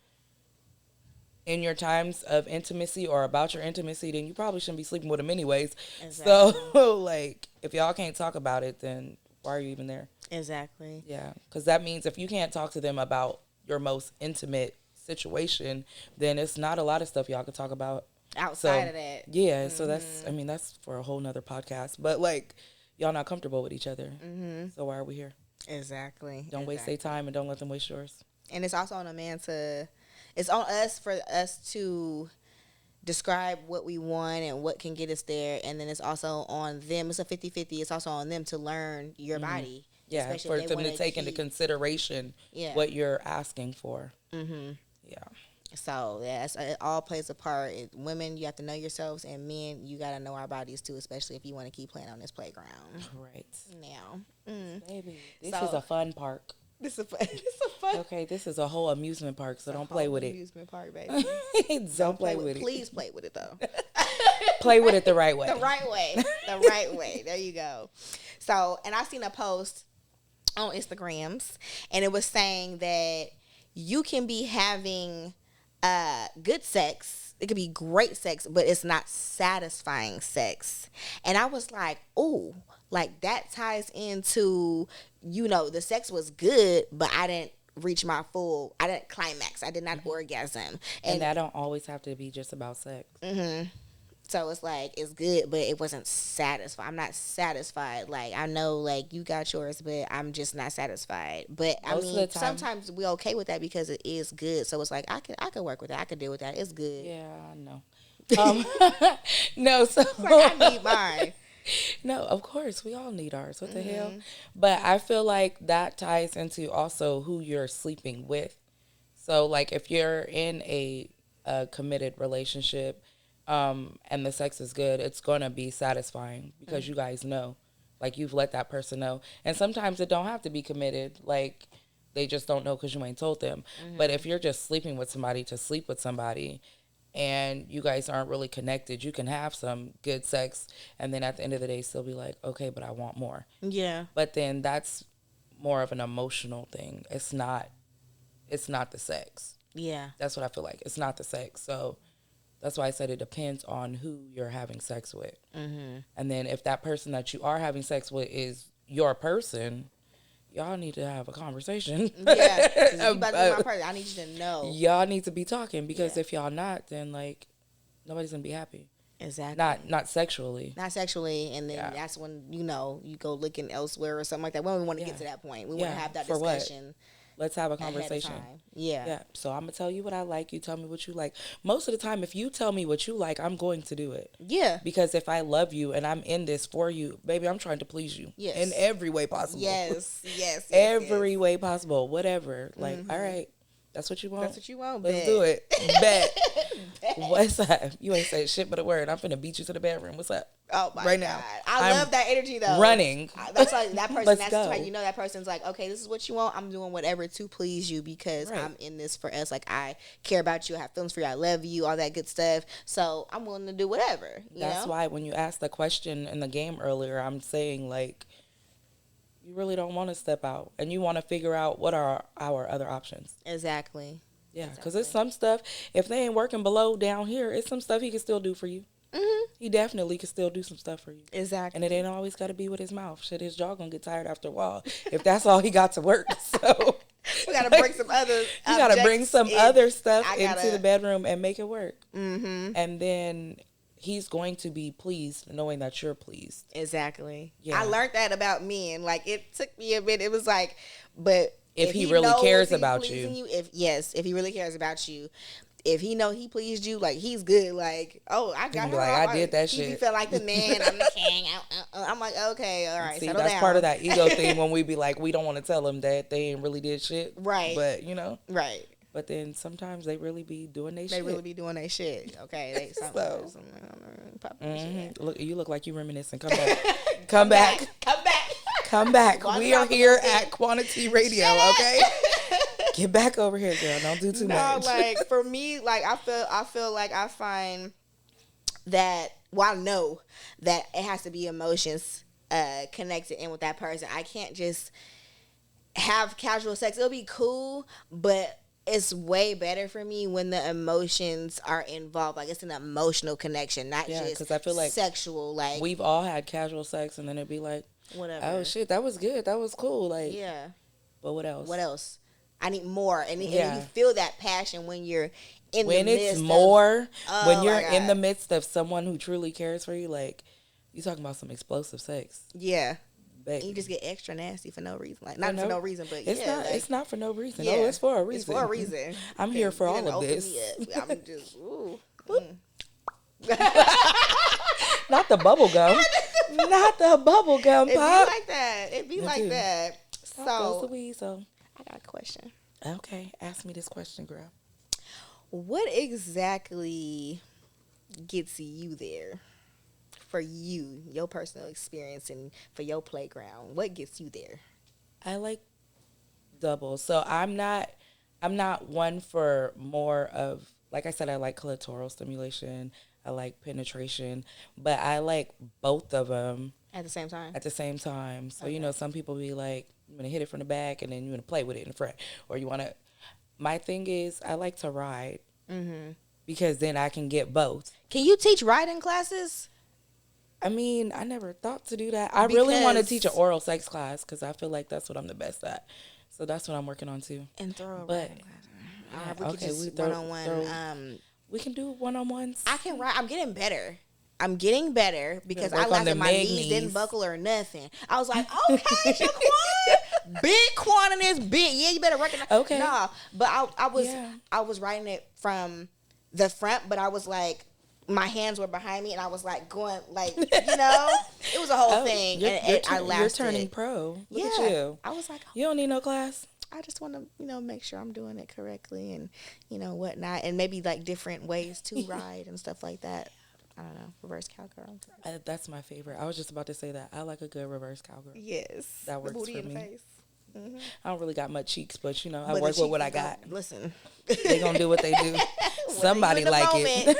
in your times of intimacy or about your intimacy, then you probably shouldn't be sleeping with them anyways. Exactly. So, like, if y'all can't talk about it, then why are you even there? Exactly. Yeah, because that means if you can't talk to them about your most intimate situation, then it's not a lot of stuff y'all could talk about outside of that. Yeah, so that's for a whole nother podcast. But, like, y'all not comfortable with each other. So why are we here? Exactly. Don't waste their time and don't let them waste yours. And it's also on a man it's on us for us to describe what we want and what can get us there. And then it's also on them. It's a 50-50. It's also on them to learn your body. Yeah, for them to take into consideration what you're asking for. Yeah. So, it all plays a part. Women, you have to know yourselves, and men, you got to know our bodies too, especially if you want to keep playing on this playground. Right. Now. Baby, this is a fun park. This is a fun. Okay, this is a whole amusement park, so don't play with it. Amusement park, baby. don't play with it. Please play with it, though. Play with it the right way. The right way. The right way. There you go. So, and I seen a post on Instagrams, and it was saying that you can be having good sex. It could be great sex, but it's not satisfying sex. And I was like, ooh, like that ties into, you know, the sex was good, but I didn't reach my I didn't climax. I did not orgasm. And that don't always have to be just about sex. So it's like it's good, but it wasn't satisfied. I'm not satisfied. Like I know, like you got yours, but I'm just not satisfied. But I Most of mean, the time, sometimes we're okay with that because it is good. So it's like I could work with that. I could deal with that. It's good. yeah, I know. Um, no, so It's like I need mine. no, of course we all need ours. What the hell? Mm-hmm. But I feel like that ties into also who you're sleeping with. So like if you're in a committed relationship, and the sex is good, it's gonna be satisfying because you guys know, like you've let that person know. And sometimes it don't have to be committed. Like they just don't know because you ain't told them. But if you're just sleeping with somebody to sleep with somebody, and you guys aren't really connected, you can have some good sex, and then at the end of the day, still be like, okay, but I want more. Yeah. But then that's more of an emotional thing. It's not. It's not the sex. Yeah. That's what I feel like. It's not the sex. So that's why I said it depends on who you're having sex with. Mm-hmm. And then if that person that you are having sex with is your person, y'all need to have a conversation. Yeah. 'Cause if you about to be my person, I need you to know. Y'all need to be talking because Yeah. if y'all not, then like nobody's gonna be happy. Exactly. Not sexually. Not sexually, and then that's when you go looking elsewhere or something like that. We don't want to get to that point. We want to have that For what? discussion. Let's have a ahead of conversation. time. Yeah. Yeah. So I'm gonna tell you what I like. You tell me what you like. Most of the time, if you tell me what you like, I'm going to do it. Yeah. Because if I love you and I'm in this for you, baby, I'm trying to please you. Yes. In every way possible. Yes. Yes. Every way possible. Whatever. Like, all right. That's what you want? That's what you want. Let's Bet. do it. Bet. What's up? You ain't say shit but a word. I'm finna beat you to the bedroom. What's up? Oh my Right God. now. I I'm love that energy though. running. That's like that person. Let's That's go. like that person's like, okay, this is what you want. I'm doing whatever to please you because Right. I'm in this for us. Like I care about you. I have feelings for you. I love you. All that good stuff. So I'm willing to do whatever. That's why when you asked the question in the game earlier, I'm saying like, you really don't want to step out and you want to figure out what are our other options. Exactly. Yeah, because it's some stuff, if they ain't working below down here, it's some stuff he can still do for you. Mm-hmm. He definitely can still do some stuff for you. Exactly. And it ain't always got to be with his mouth. Shit, his jaw going to get tired after a while if that's all he got to work. So we got to bring some other you got to bring some other stuff into the bedroom and make it work. Mm-hmm. And then he's going to be pleased knowing that you're pleased. Exactly. Yeah. I learned that about men. Like it took me a bit. It was like, but If he really knows cares he's about pleasing you, if he really cares about you, if he know he pleased you, like he's good. Like, oh, I got her. Like, I did that he shit. feel like the man. I'm the king. I'm like, okay, all right. See, settle that's down. part of that ego thing when we be like, we don't want to tell them that they ain't really did shit. Right. But, you know. Right. But then sometimes they really be doing their shit. They really be doing their shit. Okay. Look, you look like you reminiscing. Come back. Come back. Come back. Come back. Walk We it are off a here little at bit. Quantity Radio, okay? Get back over here, girl. Don't do too much. Like for me, like I feel like I find that I know that it has to be emotions connected in with that person. I can't just have casual sex. It'll be cool, but it's way better for me when the emotions are involved. Like it's an emotional connection, not just 'cause I feel like sexual. Like we've all had casual sex, and then it'd be like, whatever. oh shit, that was good. That was cool. Like, Yeah. But what else? What else? I need more, and you Yeah. feel that passion when you're in When the midst it's of- more, Oh, when my you're in God. the midst of someone who truly cares for you, like you talking about some explosive sex. Yeah. Baby. You just get extra nasty for no reason. Like not for no reason, but It's yeah, not. like, It's not for no reason. yeah. No, it's for a reason. It's for a reason. I'm here for all You done of opened this. me up. I'm just ooh. Not the bubble gum. Not the bubble gum It be pop. like that. It be like do. that. Pop goes the So weasel. I got a question. Okay, ask me this question, girl. What exactly gets you there? For you, your personal experience and for your playground, what gets you there? I like doubles. So I'm not one for more of, like I said, I like clitoral stimulation. I like penetration, but I like both of them At the same time? at the same time. So, you know, some people be like, you want to hit it from the back and then you want to play with it in the front. Or you want to, my thing is I like to ride because then I can get both. Can you teach riding classes? I mean, I never thought to do that. I really want to Because- teach an oral sex class because I feel like that's what I'm the best at. So that's what I'm working on too. And throw But riding classes. yeah, We could okay, just we throw- one-on-one. we can do one-on-ones. I can ride. I'm getting better. I'm getting better because I work on laughed at them my leg knees didn't knees. buckle or nothing. I was like, okay, Shaquan, big Quan in this big. Yeah, you better recognize. Okay. Nah, but Yeah. I was writing it from the front, but I was like, my hands were behind me, and I was like going like, it was a whole thing, and I laughed. You're turning pro. Look at you. I was like, You don't need no class. I just want to, make sure I'm doing it correctly and, whatnot. And maybe like different ways to ride and stuff like that. I don't know. Reverse cowgirl. That's my favorite. I was just about to say that. I like a good reverse cowgirl. Yes. That works the booty for in me. The face. Mm-hmm. I don't really got much cheeks, but, I But work with what I got. Listen. They going to do what they do. Somebody like it.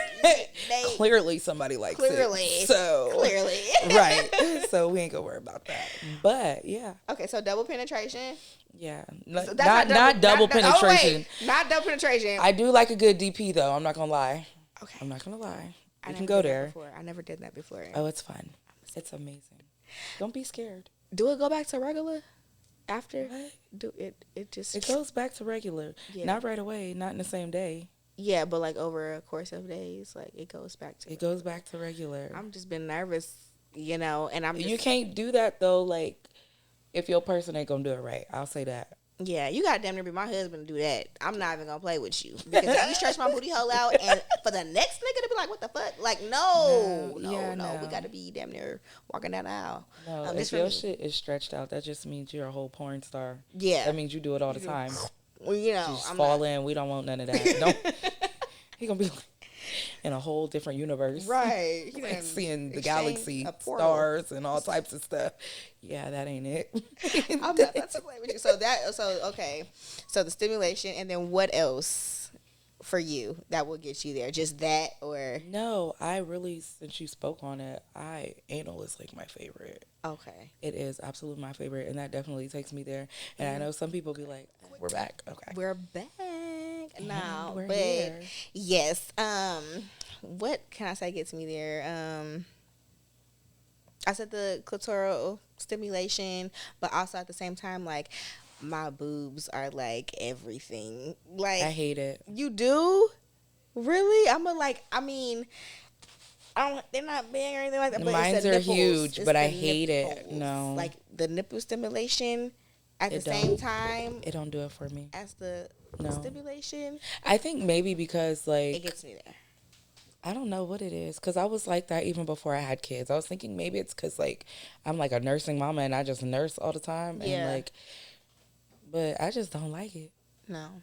Clearly somebody likes it. So. Clearly. Right. So we ain't going to worry about that. But, yeah. Okay, so double penetration. Yeah. So not double penetration. Not double penetration. I do like a good DP, though. I'm not going to lie. Okay. I'm not going to lie. I You can go there. I never did that before. Oh, it's fun. It's amazing. Don't be scared. Do it go back to regular after? What? Do it? It just. It goes back to regular. Yeah. Not right away. Not in the same day. Yeah, but like over a course of days, like it goes back to. It goes back to regular. I'm just been nervous, and I'm. You can't do that though. Like, if your person ain't gonna do it right, I'll say that. Yeah, you got damn near be my husband to do that. I'm not even gonna play with you because you stretch my booty hole out, and for the next nigga to be like, "What the fuck?" Like, no, we got to be damn near walking down the aisle. No, if your shit is stretched out, that just means you're a whole porn star. Yeah, that means you do it all the time. Well, just fall in. We don't want none of that. Don't. He gonna be like in a whole different universe, right? Like seeing the galaxy, stars, and all types of stuff. Yeah, that ain't it. I'm not about to play with you. So the stimulation, and then what else for you that will get you there? Just that, or no? I really, since you spoke on it, anal is like my favorite. Okay, it is absolutely my favorite, and that definitely takes me there. And I know some people be like, "We're back." Okay, we're back now, we're but here. Yes. What can I say gets me there? I said the clitoral stimulation, but also at the same time, like, my boobs are like everything. Like, I hate it. You do? Really? They're not big or anything like that. But Mines are huge, but I hate it. No. Like the nipple stimulation at the same time. It don't do it for me. As the stimulation. I think maybe because like it gets me there. I don't know what it is, because I was like that even before I had kids. I was thinking maybe it's because, like, I'm, like, a nursing mama and I just nurse all the time. And, like, but I just don't like it. No.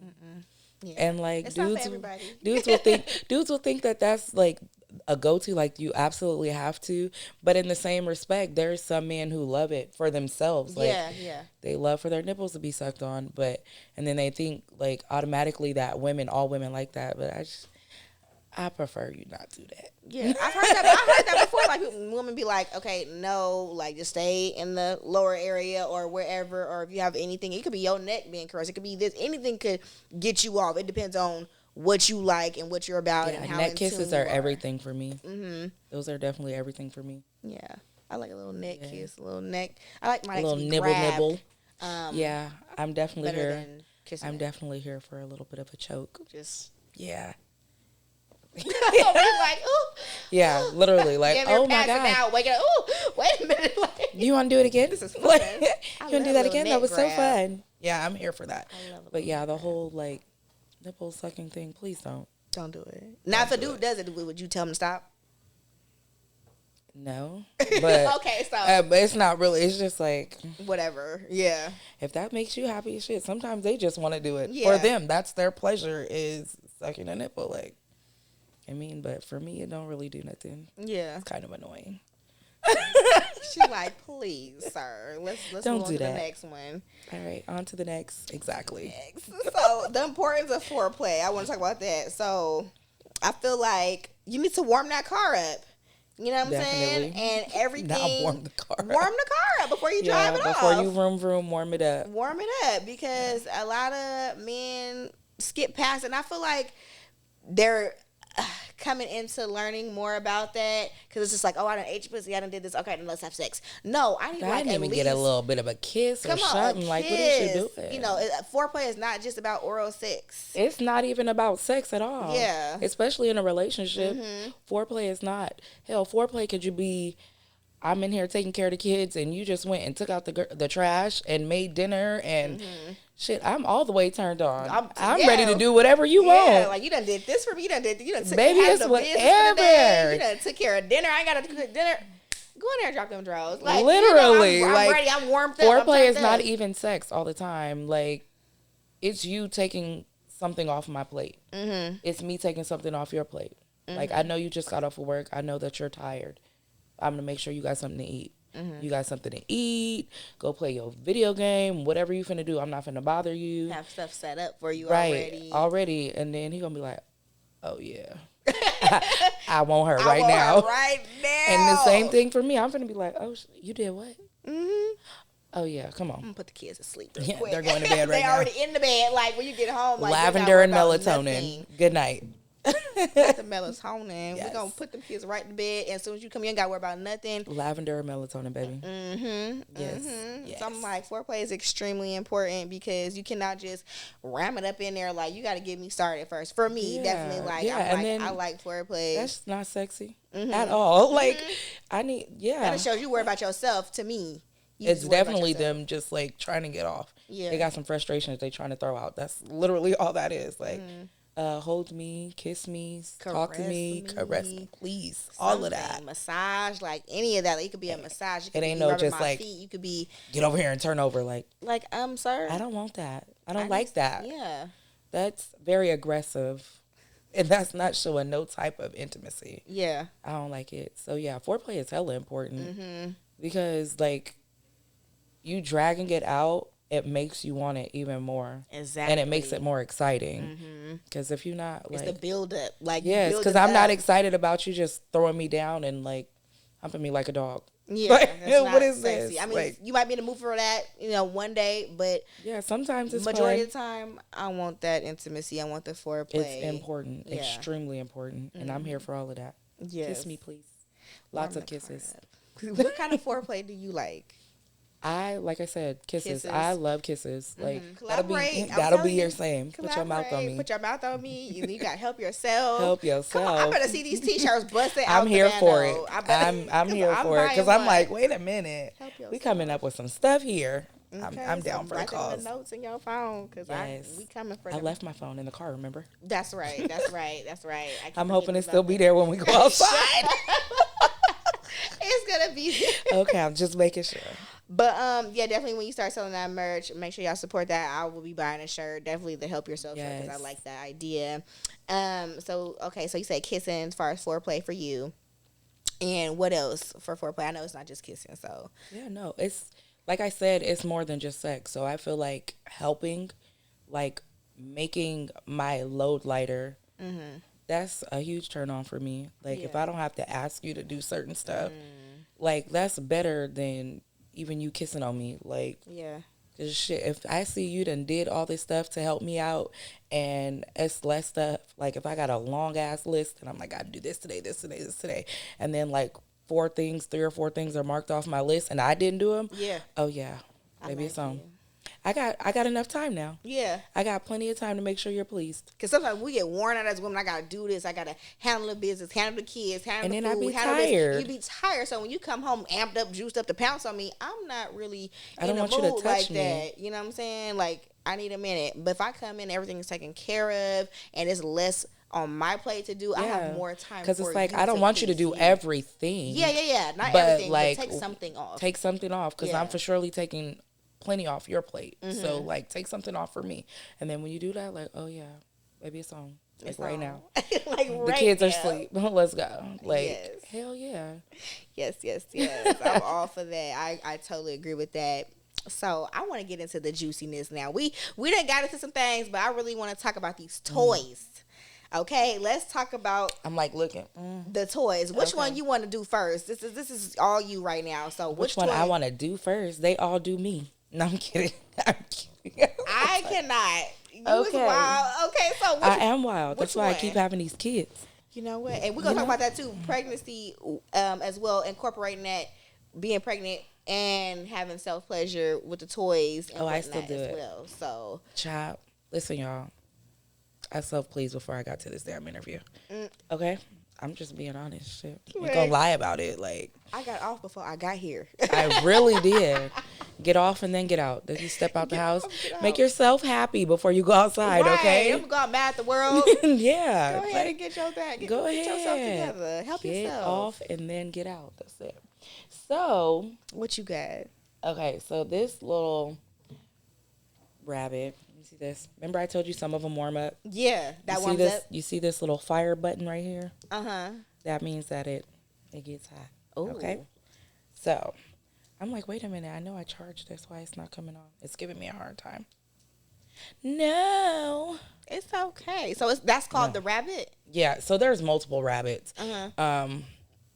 Mm-mm. Yeah. And, like, it's dudes will think that that's, like, a go-to, like, you absolutely have to. But in the same respect, there's some men who love it for themselves. Like, yeah. They love for their nipples to be sucked on, and then they think, like, automatically that all women like that. But I prefer you not do that. Yeah, I've heard that before. Like, women be like, okay, no, like, just stay in the lower area or wherever. Or if you have anything, it could be your neck being caressed. It could be this. Anything could get you off. It depends on what you like and what you're about. Yeah, and how neck kisses are everything for me. Mm-hmm. Those are definitely everything for me. Yeah, I like a little neck kiss, a little neck. I like my neck little to be nibble grabbed, nibble. Yeah, I'm definitely here. I'm it. definitely here for a little bit of a choke. Yeah. Like, ooh, yeah, literally, like, oh my god, out, waking up. Ooh, wait a minute, like, you want to do it again? This is fun. Like, you want to do that again? That was grab. so fun. Yeah, I'm here for that. But yeah, the grab. whole like nipple sucking thing, please don't do it. Now, if a dude does it, would you tell him to stop? No, but okay, so but it's not really. It's just like whatever. Yeah, if that makes you happy, shit. Sometimes they just want to do it for them. That's their pleasure, is sucking a nipple. Like, I mean, but for me, it don't really do nothing. Yeah, it's kind of annoying. She's like, please, sir, let's don't move on do to that. the next one. All right, on to the next. Exactly. So the importance of foreplay. I want to talk about that. So I feel like you need to warm that car up. You know what I'm saying? And everything. Not warm the car up. Warm the car up before you drive it off. Before you vroom, warm it up. Warm it up, because a lot of men skip past it. And I feel like they're, coming into learning more about that because it's just like, oh, I done ate your pussy, I done did this. Okay, then let's have sex. No, I need I like didn't even get a little bit of a kiss or something. Like, what is you doing? You know, foreplay is not just about oral sex. It's not even about sex at all. Yeah, especially in a relationship. Foreplay is not. Hell, foreplay could you be, I'm in here taking care of the kids, and you just went and took out the trash and made dinner and shit. I'm all the way turned on. I'm ready to do whatever you want. Like you done did this for me. You done took baby, it's whatever. You done took care of dinner. I gotta cook dinner. Go in there and drop them drawers. Like, literally, you know, I'm like ready. I'm warmed up. Foreplay is not even sex all the time. Like, it's you taking something off my plate. It's me taking something off your plate. Like, I know you just got off of work. I know that you're tired. I'm going to make sure you got something to eat. You got something to eat. Go play your video game. Whatever you finna do, I'm not finna bother you. Have stuff set up for you already. And then he going to be like, oh, yeah. I want her right now. And the same thing for me. I'm finna be like, oh, you did what? Oh, yeah, come on. I'm going to put the kids to sleep Yeah, quick. they're going to bed right they now. already in the bed. Like, when you get home, like, lavender and melatonin. Good night. The melatonin. Yes. We're going to put them kids right to bed. And as soon as you come in, you ain't got to worry about nothing. Lavender and melatonin, baby. Yes. So I'm like, foreplay is extremely important because you cannot just ram it up in there. Like, you got to get me started first. For me, definitely. Like, I like foreplay. That's not sexy at all. Like, I need, That shows you worry about yourself to me. It's definitely them just, like, trying to get off. Yeah. They got some frustrations they trying to throw out. That's literally all that is. Like, hold me, kiss me, talk to me, caress me, please. All of that. Massage, like any of that. Like, it could be a massage. It ain't no just like, feet. You could be, get over here and turn over. Like, sir. I don't want that. I don't like that. Yeah. That's very aggressive. And that's not showing no type of intimacy. Yeah. I don't like it. So, yeah, foreplay is hella important. Because, like, you dragging it out, it makes you want it even more. Exactly. And it makes it more exciting. Because if you're not, like... It's the build-up. Like, yes, because I'm not excited about you just throwing me down and, like, humping me like a dog. Yeah, like, that's what is sexy. this? I mean, like, you might be in the mood for that, one day, but... Yeah, sometimes it's majority fun. of the time, I want that intimacy. I want the foreplay. It's important. Yeah. Extremely important. And I'm here for all of that. Yes. Kiss me, please. Lots of kisses. What kind of foreplay do you like? Like I said, kisses. I love kisses. Like, that'll be your same. Put your mouth on me. Put your mouth on me. You got to help yourself. Help yourself. Come on, I better see these t-shirts busted out. I'm here for it. I'm here for it. Because I'm like, wait a minute. We coming up with some stuff here. Okay, I'm down for the cause. Write the notes in your phone because we coming for I left my phone in the car, remember? That's right. I'm hoping it still be there when we go outside. It's going to be there. Okay, I'm just making sure. But yeah, definitely when you start selling that merch, make sure y'all support that. I will be buying a shirt, definitely the help yourself shirt because I like that idea. So you say kissing as far as foreplay for you, and what else for foreplay? I know it's not just kissing, so yeah, no, it's like I said, it's more than just sex. So I feel like helping, like making my load lighter. That's a huge turn on for me. Like if I don't have to ask you to do certain stuff, like that's better than even you kissing on me. Like, yeah. Cause shit, if I see you done did all this stuff to help me out and it's less stuff, like if I got a long ass list and I'm like, I gotta do this today, this today, this today. And then like 3 or 4 things are marked off my list and I didn't do them. Yeah. Oh yeah. Maybe it's on. I got enough time now. Yeah. I got plenty of time to make sure you're pleased. Because sometimes we get worn out as women. I got to do this. I got to handle the business, handle the kids, handle the food. And then I be tired. You be tired. So when you come home amped up, juiced up to pounce on me, I'm not really in a mood like that. You know what I'm saying? Like, I need a minute. But if I come in, everything is taken care of, and it's less on my plate to do, I have more time. Because it's like, I don't want you to do everything. Yeah. Not everything, like, but take something off. Take something off, because I'm for surely taking plenty off your plate. So like take something off for me, and then when you do that, like, oh yeah, maybe it's on, like it's right on. Now like the right kids now. Are asleep. Let's go. Like hell yeah. Yes. I'm all for that. I totally agree with that. So I want to get into the juiciness now. We done got into some things, but I really want to talk about these toys. Okay, let's talk about. I'm like looking the toys. Which one you want to do first? This is all you right now. So which one I want to do first? They all do me. No, I'm kidding. I cannot. You was wild. Okay, so I am wild. That's why I keep having these kids. You know what? And we're gonna talk about that too. Pregnancy, as well, incorporating that, being pregnant and having self pleasure with the toys. And I still do as it. well. So, Child, listen, y'all. I self-pleased before I got to this damn interview. Okay? I'm just being honest. Shit. I ain't gonna lie about it. Like, I got off before I got here. I really did. Get off and then get out. Then you step out the house. Make yourself happy before you go outside, right. okay? I'm going mad at the world. Yeah. Go ahead and get your back. Go ahead. Get yourself together. Help get yourself. off and then get out. That's it. So, what you got? Okay, so this little rabbit. You see this? Remember I told you some of them warm up? Yeah, that warms this, up. You see this little fire button right here? Uh-huh. That means that it gets hot. Ooh. Okay? So, I'm like, wait a minute. I know I charged this. Why it's not coming on? It's giving me a hard time. No. It's okay. So that's called the rabbit? Yeah, so there's multiple rabbits. Uh-huh.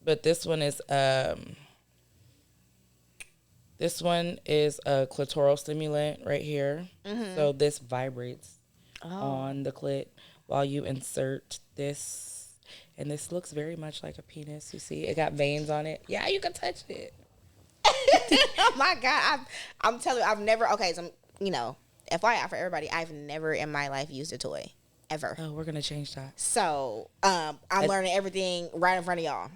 But this one is a clitoral stimulant right here. Mm-hmm. So this vibrates on the clit while you insert this. And this looks very much like a penis. You see, it got veins on it. Yeah, you can touch it. Oh my God. I'm telling you, I've never, okay, so, you know, FYI for everybody, I've never in my life used a toy. Ever. Oh, we're going to change that. So, I'm learning everything right in front of y'all.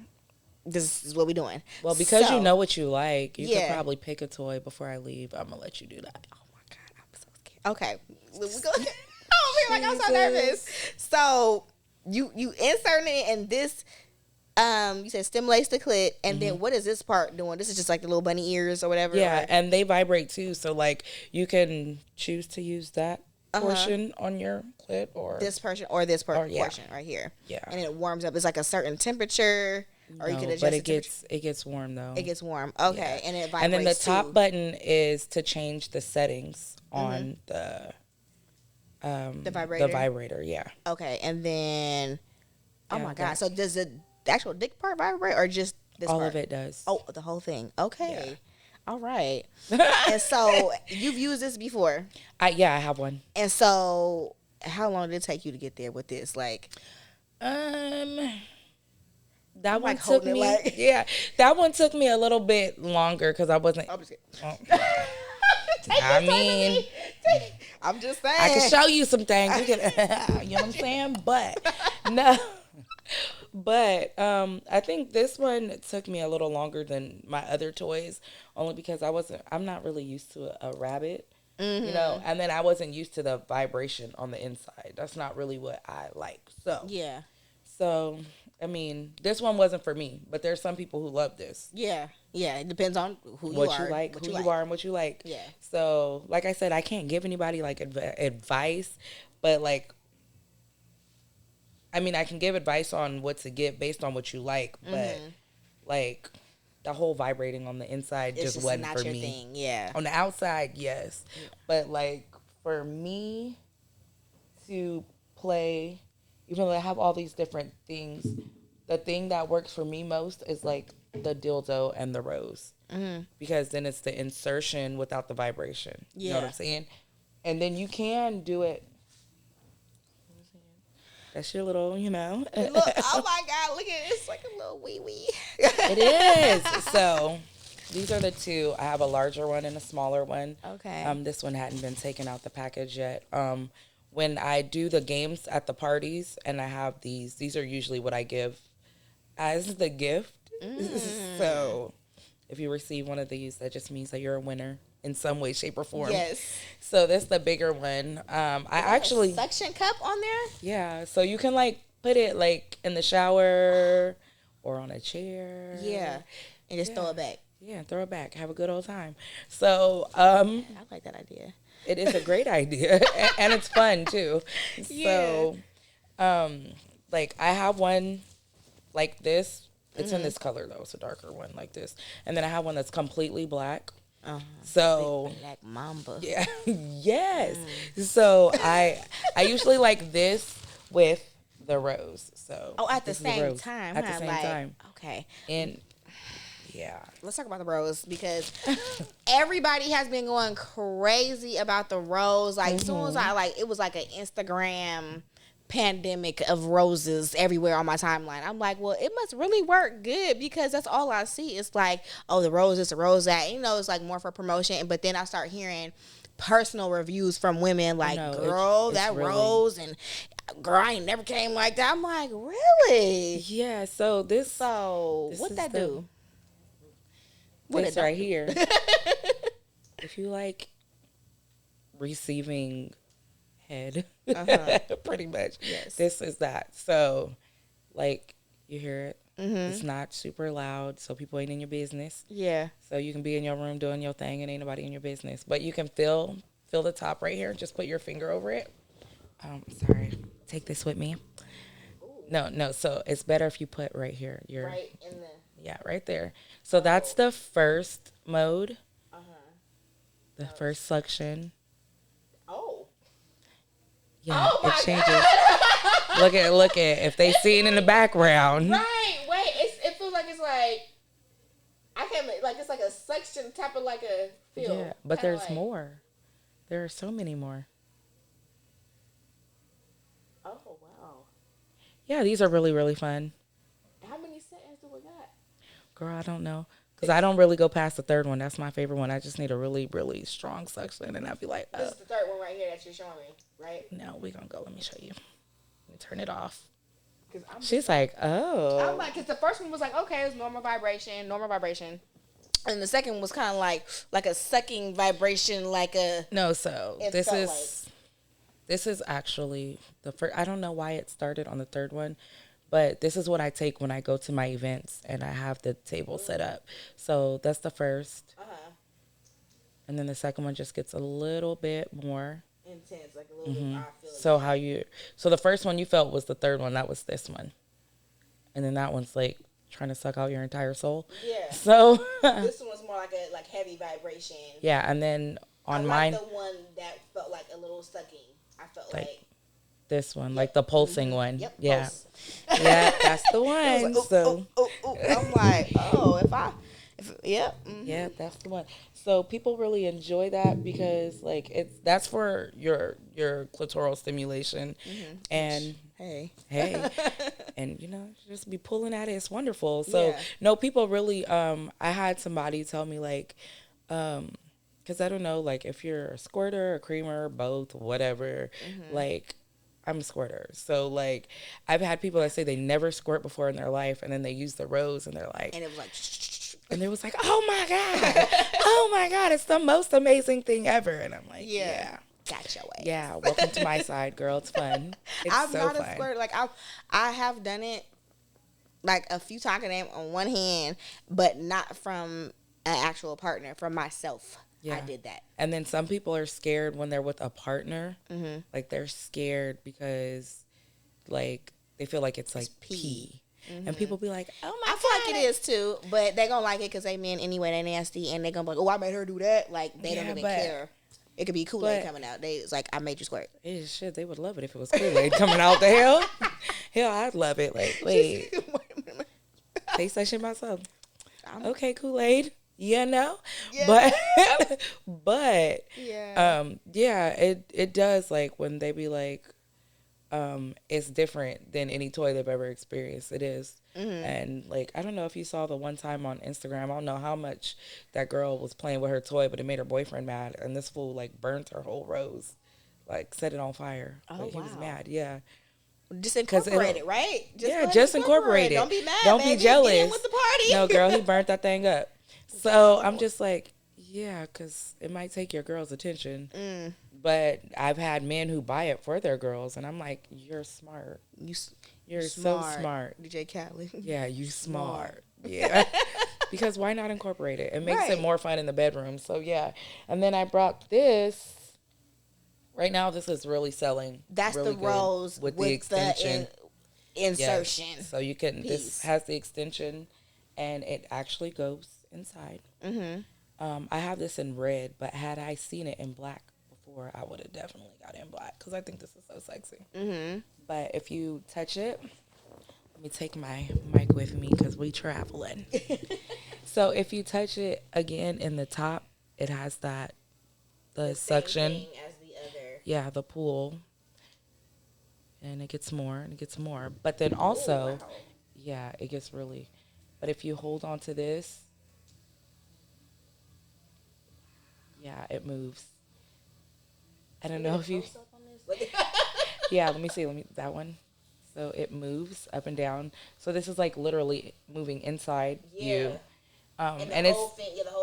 This is what we're doing. Well, because you know what you like, you could Yeah. probably pick a toy before I leave. I'm going to let you do that. Oh my God, I'm so scared. Okay. We go. Oh, man, like I'm so nervous. So, you inserting it in this, you said stimulates the clit, and then what is this part doing? This is just like the little bunny ears or whatever. Yeah, or? and they vibrate too. So, like, you can choose to use that portion on your clit or this portion or this portion right here. Yeah. And it warms up. It's like a certain temperature, or you can adjust but the it gets warm though. It gets warm. Okay, Yeah. and it vibrates. And then the top too. button is to change the settings on the vibrator. The vibrator, yeah. Okay, and then oh Yeah, my God! So does the actual dick part vibrate or just this all part? of it does? Oh, the whole thing. Okay. Yeah. All right. And so you've used this before. I have one. And so how long did it take you to get there with this? Like, That one like took holding it me. like- Yeah, that one took me a little bit longer because I wasn't. I'm just Oh. kidding. I mean, I'm just saying. I can show you some things. You know what I'm saying? But no. But I think this one took me a little longer than my other toys, only because I'm not really used to a rabbit, you know, and then I wasn't used to the vibration on the inside. That's not really what I like. So I mean, this one wasn't for me, but there's some people who love this. Yeah. It depends on who What you you are, like, what who you you are, and what you like. Yeah. So, like I said, I can't give anybody like advice, but like, I mean, I can give advice on what to get based on what you like, but like the whole vibrating on the inside It's just wasn't not for your me. thing. Yeah. On the outside, yes, but like for me to play, even though I have all these different things, the thing that works for me most is like the dildo and the rose, because then it's the insertion without the vibration. You know what I'm saying? And then you can do it. That's your little, you know. Look, oh my God, look at it. It's like a little wee wee. It is. So these are the two. I have a larger one and a smaller one. Okay. This one hadn't been taken out the package yet. When I do the games at the parties and I have these are usually what I give as the gift. So if you receive one of these, that just means that you're a winner in some way, shape, or form. Yes. So that's the bigger one. I actually suction cup on there. Yeah, so you can like put it like in the shower or on a chair. Yeah, and just throw it back. Yeah, throw it back. Have a good old time. So I like that idea. it is a great idea, and it's fun too. Yeah. So, like I have one like this. It's in this color though. It's a darker one like this, and then I have one that's completely black. So Black Mamba. yeah, yes. So I usually like this with the rose. So At the this is same rose. time. At the same time. Okay. And yeah, Let's talk about the rose because everybody has been going crazy about the rose. Like as soon as it was like an Instagram pandemic of roses everywhere on my timeline. I'm like, well, it must really work good because that's all I see. It's like, oh, the rose is a rose that, it's like more for promotion. But then I start hearing personal reviews from women like, girl, that really, rose, and girl, I ain't never came like that. I'm like, really? Yeah. So what that do? What this right here. If you like receiving head, pretty much. Yes. This is that. So, like, you hear it. Mm-hmm. It's not super loud, so people ain't in your business. Yeah. So you can be in your room doing your thing, and ain't nobody in your business. But you can feel the top right here. Just put your finger over it. Sorry. Take this with me. Ooh. No. So it's better if you put right here. Right in the. Yeah, right there. So that's the first mode. The first suction. Oh. Yeah, it changes. God. Look at if they see it in the background. Right. Wait. It feels like it's like I can't like it's like a suction type of like a feel. Yeah, but there's more. There are so many more. Oh wow. Yeah, these are really, really fun. How many settings do we got? Girl, I don't know. Because I don't really go past the third one. That's my favorite one. I just need a really, really strong suction. And I'll be like, This is the third one right here that you're showing me, right? No, we're going to go. Let me show you. Let me turn it off. She's like, oh. I'm like, because the first one was like, okay, it was normal vibration. And the second one was kind of like a sucking vibration, like a... No, so this is actually the first... I don't know why it started on the third one. But this is what I take when I go to my events and I have the table set up. So that's the first. And then the second one just gets a little bit more intense, like a little bit. So the first one you felt was the third one. That was this one. And then that one's like trying to suck out your entire soul. Yeah. So this one was more like a heavy vibration. Yeah, and then on mine, the one that felt like a little sucking. I felt like this one, like the pulsing one. Yep, yeah. Pulse. Yeah, that's the one. I'm like, yeah, that's the one. So people really enjoy that because that's for your clitoral stimulation, and hey, and just be pulling at it. It's wonderful. So no, people really. I had somebody tell me because I don't know, if you're a squirter, a creamer, both, whatever, I'm a squirter. So, I've had people that say they never squirt before in their life, and then they use the rose, and they're like... And it was like... And it was like, oh, my God. Oh, my God. It's the most amazing thing ever. And I'm like, yeah. Got your ass. Yeah, welcome to my side, girl. It's fun. I'm not a squirter. I have done it, a few times on one hand, but not from an actual partner, from myself. Yeah. I did that. And then some people are scared when they're with a partner. Mm-hmm. They're scared because, they feel like it's pee. Mm-hmm. And people be like, oh, my God. I feel like it is, too. But they going to like it because they men anyway. They nasty. And they going to be like, oh, I made her do that. They don't even care. It could be Kool-Aid coming out. It's like, I made you squirt. Shit, they would love it if it was Kool-Aid coming out the hell. Hell, I'd love it. Wait. Taste that shit myself. Okay, Kool-Aid. Yeah. But it does when they be it's different than any toy they've ever experienced. It is. Mm-hmm. And I don't know if you saw the one time on Instagram, I don't know how much that girl was playing with her toy, but it made her boyfriend mad, and this fool burnt her whole rose, set it on fire. Oh, he was mad. Yeah. Just incorporate it, right? Just incorporate it. Don't be mad. Don't be jealous. Get in with the party. No, girl, he burnt that thing up. So I'm just because it might take your girl's attention. Mm. But I've had men who buy it for their girls, and I'm like, you're smart. You're so smart. DJ Khaled. Yeah, you smart. Yeah. Because why not incorporate it? It makes it more fun in the bedroom. So, yeah. And then I brought this. Right now, this is really selling. That's really the rose with the extension. Insertion. Yes. So you can, this has the extension, and it actually goes inside. Mm-hmm. I have this in red, but had I seen it in black before, I would have definitely got it in black because I think this is so sexy. Mm-hmm. But if you touch it, let me take my mic with me because we traveling. So if you touch it again in the top, it has the suction. Same thing as the other. Yeah, the pool. and it gets more and it gets more. But then also, yeah, it gets really. But if you hold on to this, yeah, it moves. I don't know if you. Yeah, let me see. That one. So it moves up and down. So this is like literally moving inside you. And the whole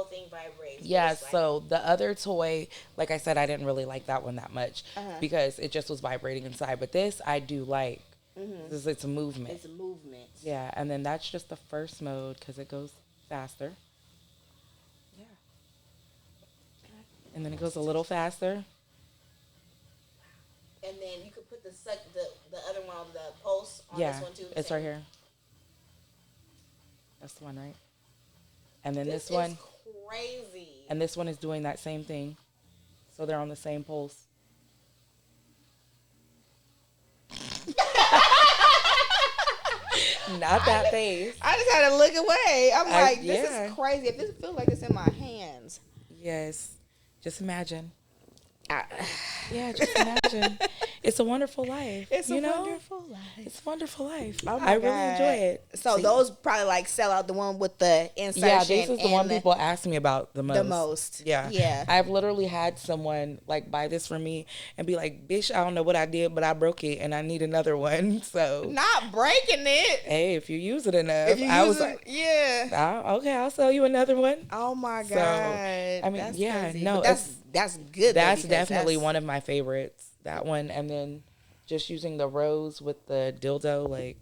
thing vibrates. Yeah, so the other toy, like I said, I didn't really like that one that much because it just was vibrating inside. But this I do like. It's a movement. It's a movement. Yeah, and then that's just the first mode because it goes faster. Yeah. And then it goes a little faster. And then you could put the other one on the pulse on this one too. It's right here. That's the one, right? And then this one is crazy. And this one is doing that same thing. So they're on the same pulse. Not that face. I just had to look away. I'm like, this is crazy. If this feels like this in my hands. Yes. Just imagine. Yeah, just imagine. It's a wonderful life. It's a wonderful life. It's a wonderful life. Oh I really enjoy it. So those probably like sell out the one with the insertion. Yeah, this is the one people ask me about the most. The most. Yeah. Yeah. I've literally had someone like buy this for me and be like, bitch, I don't know what I did, but I broke it and I need another one. So not breaking it. Hey, if you use it enough. If you use it, yeah. Okay, I'll sell you another one. Oh my God. So, I mean, that's yeah, crazy. no, that's good. That's definitely one of my favorites. That one, and then just using the rose with the dildo like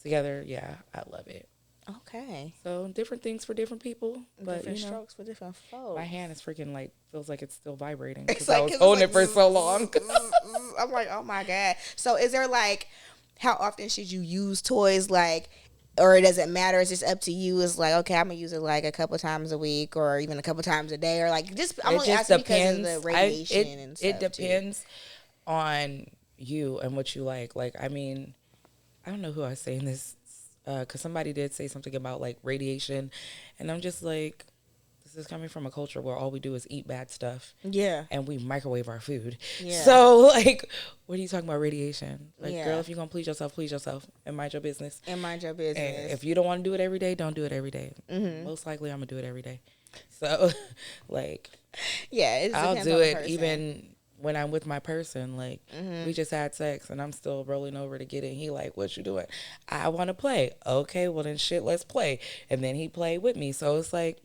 together. Yeah, I love it. Okay. So different things for different people, but different strokes for different folks. My hand is freaking like feels like it's still vibrating because I was holding it for so long. I'm like, oh my God. So is there like, how often should you use toys like? Or it doesn't matter. It's just up to you. It's like, okay, I'm gonna use it like a couple times a week, or even a couple times a day, or like just. I'm only asking because of the radiation and stuff. It depends on you and what you like. Like, I mean, I don't know who I was saying this because somebody did say something about like radiation, and I'm just like, this is coming from a culture where all we do is eat bad stuff. Yeah. And we microwave our food. Yeah. So, like, what are you talking about radiation? Like, girl, if you're going to please yourself and mind your business. And mind your business. And if you don't want to do it every day, don't do it every day. Mm-hmm. Most likely, I'm going to do it every day. So, like, yeah, I'll do it even when I'm with my person. Like, we just had sex and I'm still rolling over to get it. He like, what you doing? I want to play. Okay, well, then shit, let's play. And then he played with me. So, it's like,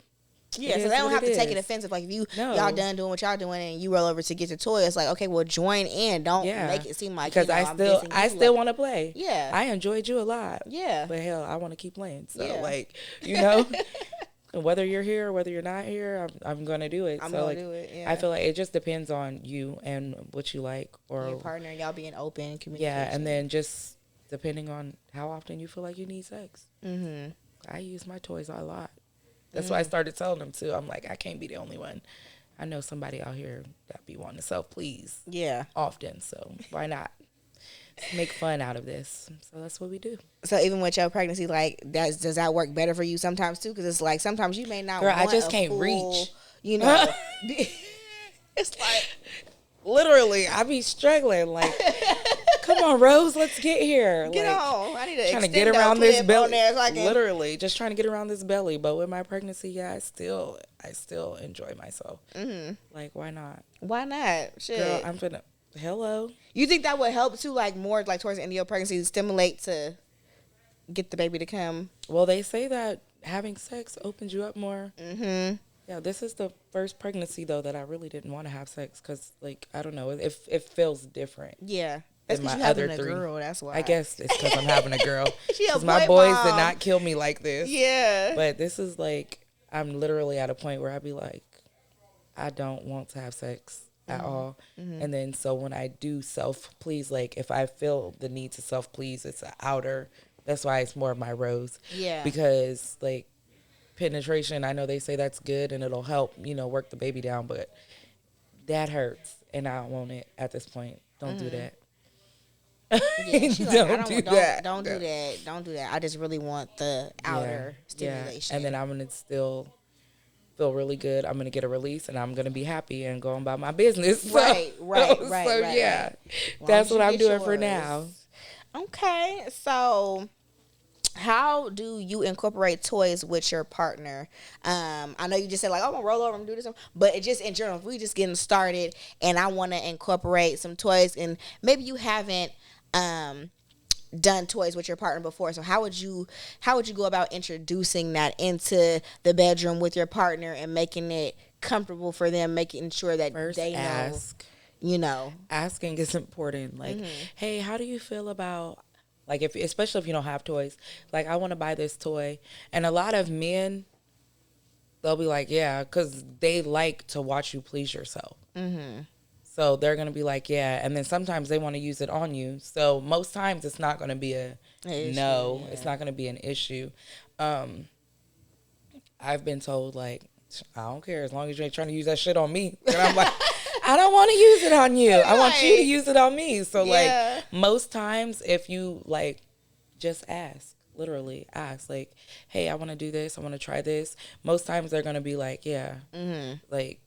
yeah, so they don't have to take it offensive. Like, if y'all done doing what y'all doing and you roll over to get your toy, it's like, okay, well, join in. Don't make it seem like, because I still want to play. Yeah. I enjoyed you a lot. Yeah. But hell, I want to keep playing. So, like, you know, whether you're here or whether you're not here, I'm going to do it. I'm going to do it, yeah. I feel like it just depends on you and what you like. Or your partner, y'all being open, communication. Yeah, and then just depending on how often you feel like you need sex. Mm-hmm. I use my toys a lot. That's why I started telling them too. I'm like, I can't be the only one. I know somebody out here that be wanting to self-please. Yeah. Often. So why not? Make fun out of this. So that's what we do. So even with your pregnancy, like, does that work better for you sometimes too? Because it's like sometimes you may not. Girl, want I just can't reach. You know. It's like literally, I be struggling. Like, come on, Rose, let's get here. Get on. I need to trying to get around this belly. There so I can... Literally, just trying to get around this belly. But with my pregnancy, yeah, I still enjoy myself. Mm-hmm. Like, why not? Why not? Shit. Girl, I'm finna. Hello. You think that would help too, like more like towards the end of your pregnancy, to stimulate to get the baby to come? Well, they say that having sex opens you up more. Mm-hmm. Yeah, this is the first pregnancy though that I really didn't want to have sex because, like, I don't know, it feels different. Yeah. That's because you're having a girl, that's why. I guess it's because I'm having a girl. Because my boys did not kill me like this. Yeah. But this is like, I'm literally at a point where I'd be like, I don't want to have sex at all. Mm-hmm. And then so when I do self-please, like if I feel the need to self-please, it's an outer. That's why it's more of my rose. Yeah. Because like penetration, I know they say that's good and it'll help, work the baby down, but that hurts and I don't want it at this point. Don't do that. Yeah, she's like, Don't do that. Don't do that. Don't do that. I just really want the outer stimulation. Yeah. And then I'm going to still feel really good. I'm going to get a release and I'm going to be happy and go about my business. Right. So yeah, that's what I'm doing for now. Okay, so how do you incorporate toys with your partner? I know you just said like, oh, I'm gonna roll over and do this, but it just in general, if we just getting started and I want to incorporate some toys, and maybe you haven't done toys with your partner before, so how would you go about introducing that into the bedroom with your partner and making it comfortable for them, making sure that First, they know, ask. you know. Asking is important. Like, hey, how do you feel about, like, if especially if you don't have toys, like, I want to buy this toy, and a lot of men, they'll be like, yeah, because they like to watch you please yourself. So they're gonna be like, yeah, and then sometimes they want to use it on you. So most times it's not gonna be a Issue, no. yeah. It's not gonna be an issue. I've been told like, I don't care as long as you ain't trying to use that shit on me. And I'm like, I don't want to use it on you. I want you to use it on me. So Yeah. like most times, if you like, just ask. Literally ask, like, hey, I want to do this. I want to try this. Most times they're gonna be like, yeah, like.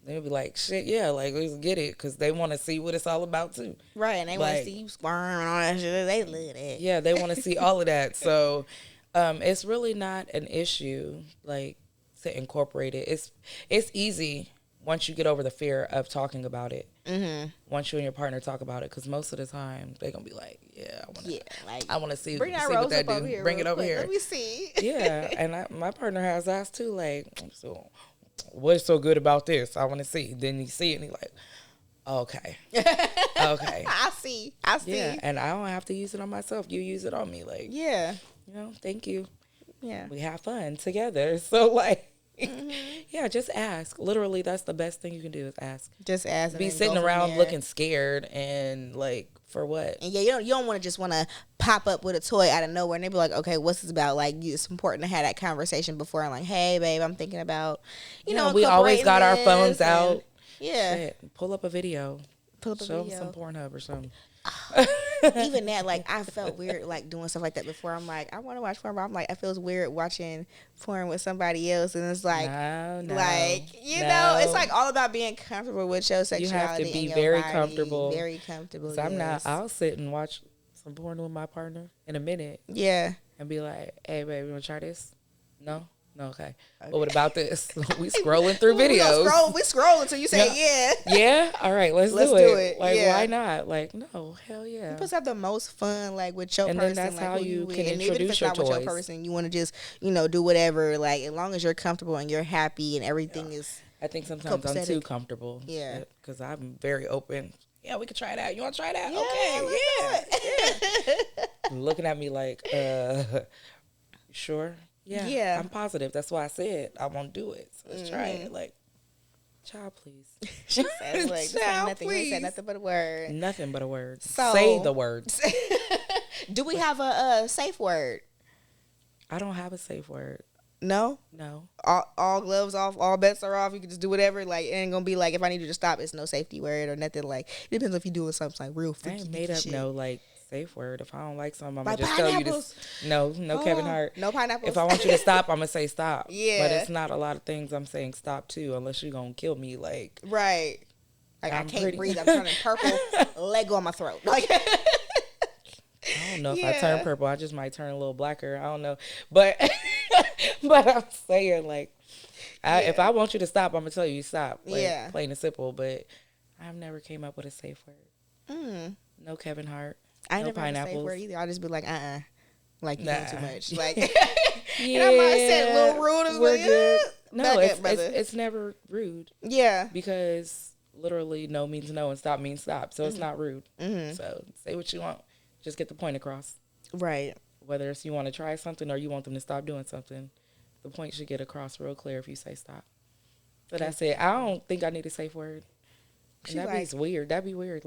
They'll be like, shit, yeah, like, let's get it, because they want to see what it's all about, too. Right, and they want to Like, see you squirm and all that shit. They love that. yeah, they want to see all of that. So it's really not an issue, like, to incorporate it. It's easy once you get over the fear of talking about it. Once you and your partner talk about it, because most of the time, they're going to be like, yeah, I want to see, bring that see rose what that up over do. here. Bring Real it over quick. here. Let me see. Yeah, and my partner has asked, too, like, so what's so good about this? I want to see. Then you see it and you're like, okay. Okay. I see. Yeah, and I don't have to use it on myself. You use it on me. Like, Yeah. you know, thank you. Yeah. We have fun together. So, like, yeah, just ask. Literally, that's the best thing you can do is ask. Just ask. Be sitting around looking scared and, like, for what? And yeah, you don't want to just want to pop up with a toy out of nowhere and they be like, okay, what's this about? Like, it's important to have that conversation before. I'm like, hey, babe, I'm thinking about, you know, we always got our phones this out. Yeah. Shit, pull up a video. Pull up a Show video. them some Pornhub or something. Even that, like, I felt weird, like, doing stuff like that before. I'm like, I want to watch porn, but I'm like, it feels weird watching porn with somebody else. And it's like, like, you know, it's like all about being comfortable with your sexuality. You have to be and very body. comfortable. Very comfortable. 'Cause I'm not, I'll sit and watch some porn with my partner in a minute. Yeah. And be like, hey, babe, you want to try this? No? No, okay. But what about this? We scrolling through videos. We scroll until you say yeah. Yeah? All right, let's do it. Like, why not? Like, no, hell yeah. You supposed to have the most fun, like, with your person. And then that's like, how you can and introduce even if it's your not with your toys. person, you want to just, you know, do whatever. Like, as long as you're comfortable and you're happy and everything is I think sometimes I'm too comfortable. Yeah. Because I'm very open. Yeah, we can try that. You want to try that? Yeah, Okay, yeah. Looking at me like, sure? Yeah, I'm positive. That's why I said I won't do it. So let's try it. Like, child, please. She said, like, this ain't nothing. You ain't said nothing but a word. Nothing but a word. So, say the words. Do we have a safe word? I don't have a safe word. No? No. All gloves off, all bets are off. You can just do whatever. Like, it ain't gonna be like, if I need you to stop, it's no safety word or nothing. Like, it depends if you're doing something like real freaky. I ain't made up shit. no, like, safe word. If I don't like something, I'm Like going to just tell you pineapples. to. No Kevin Hart. No pineapples. If I want you to stop, I'm going to say stop. Yeah. But it's not a lot of things I'm saying stop to unless you're going to kill me. Like, right. Like, I can't pretty- breathe. I'm turning purple. Leg go on my throat. Like, I don't know if I turn purple. I just might turn a little blacker. I don't know. But but I'm saying, like, if I want you to stop, I'm going to tell you stop. Like, plain and simple. But I've never came up with a safe word. No Kevin Hart. I ain't no never had a safe pineapples. word either. I'll just be like, like, you know too much. Like, Yeah, and I might say a little rude as we're well. good. No, Back up, brother. it's never rude. Yeah. Because literally no means no and stop means stop. So it's not rude. So say what you want. Just get the point across. Right. Whether it's you want to try something or you want them to stop doing something, the point should get across real clear if you say stop. So that's it. I don't think I need a safe word. And that'd be weird. That'd be weird.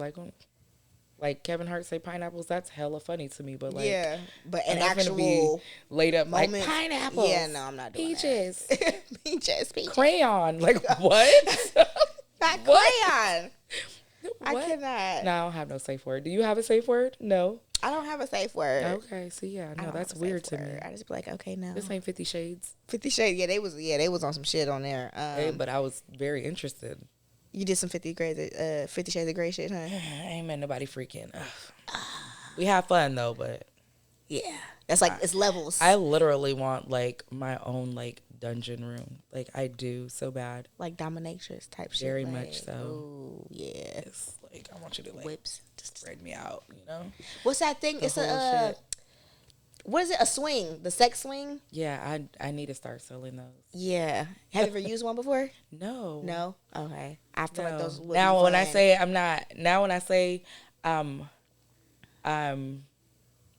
Like Kevin Hart say pineapples, that's hella funny to me. But like, yeah, but an I'm not gonna be actual laid up moment, like pineapples. Yeah, no, I'm not doing peaches. that. Peaches, Crayon. Like what? Not What? crayon. I What? cannot. No, I don't have no safe word. Do you have a safe word? No. I don't have a safe word. Okay, so yeah, I no, don't that's have a weird safe to me. word. I just be like, okay, no. This ain't 50 Shades. 50 Shades. Yeah, they was on some shit on there. Hey, but I was very interested. You did some 50 Shades of Grey shit, huh? I ain't met nobody freaking. We have fun though, but Yeah. That's like, it's levels. I literally want like my own like dungeon room. Like I do so bad. Like dominatrix type shit. Very like, much so. Oh, yeah. It's like I want you to like Whips. just spread me out, you know? What's that thing? The It's whole shit. what is it? A swing? The sex swing? Yeah, I need to start selling those. Yeah. Have you ever used one before? No. No. Okay. I feel like those would be now fun. when I say I'm not now when I say I'm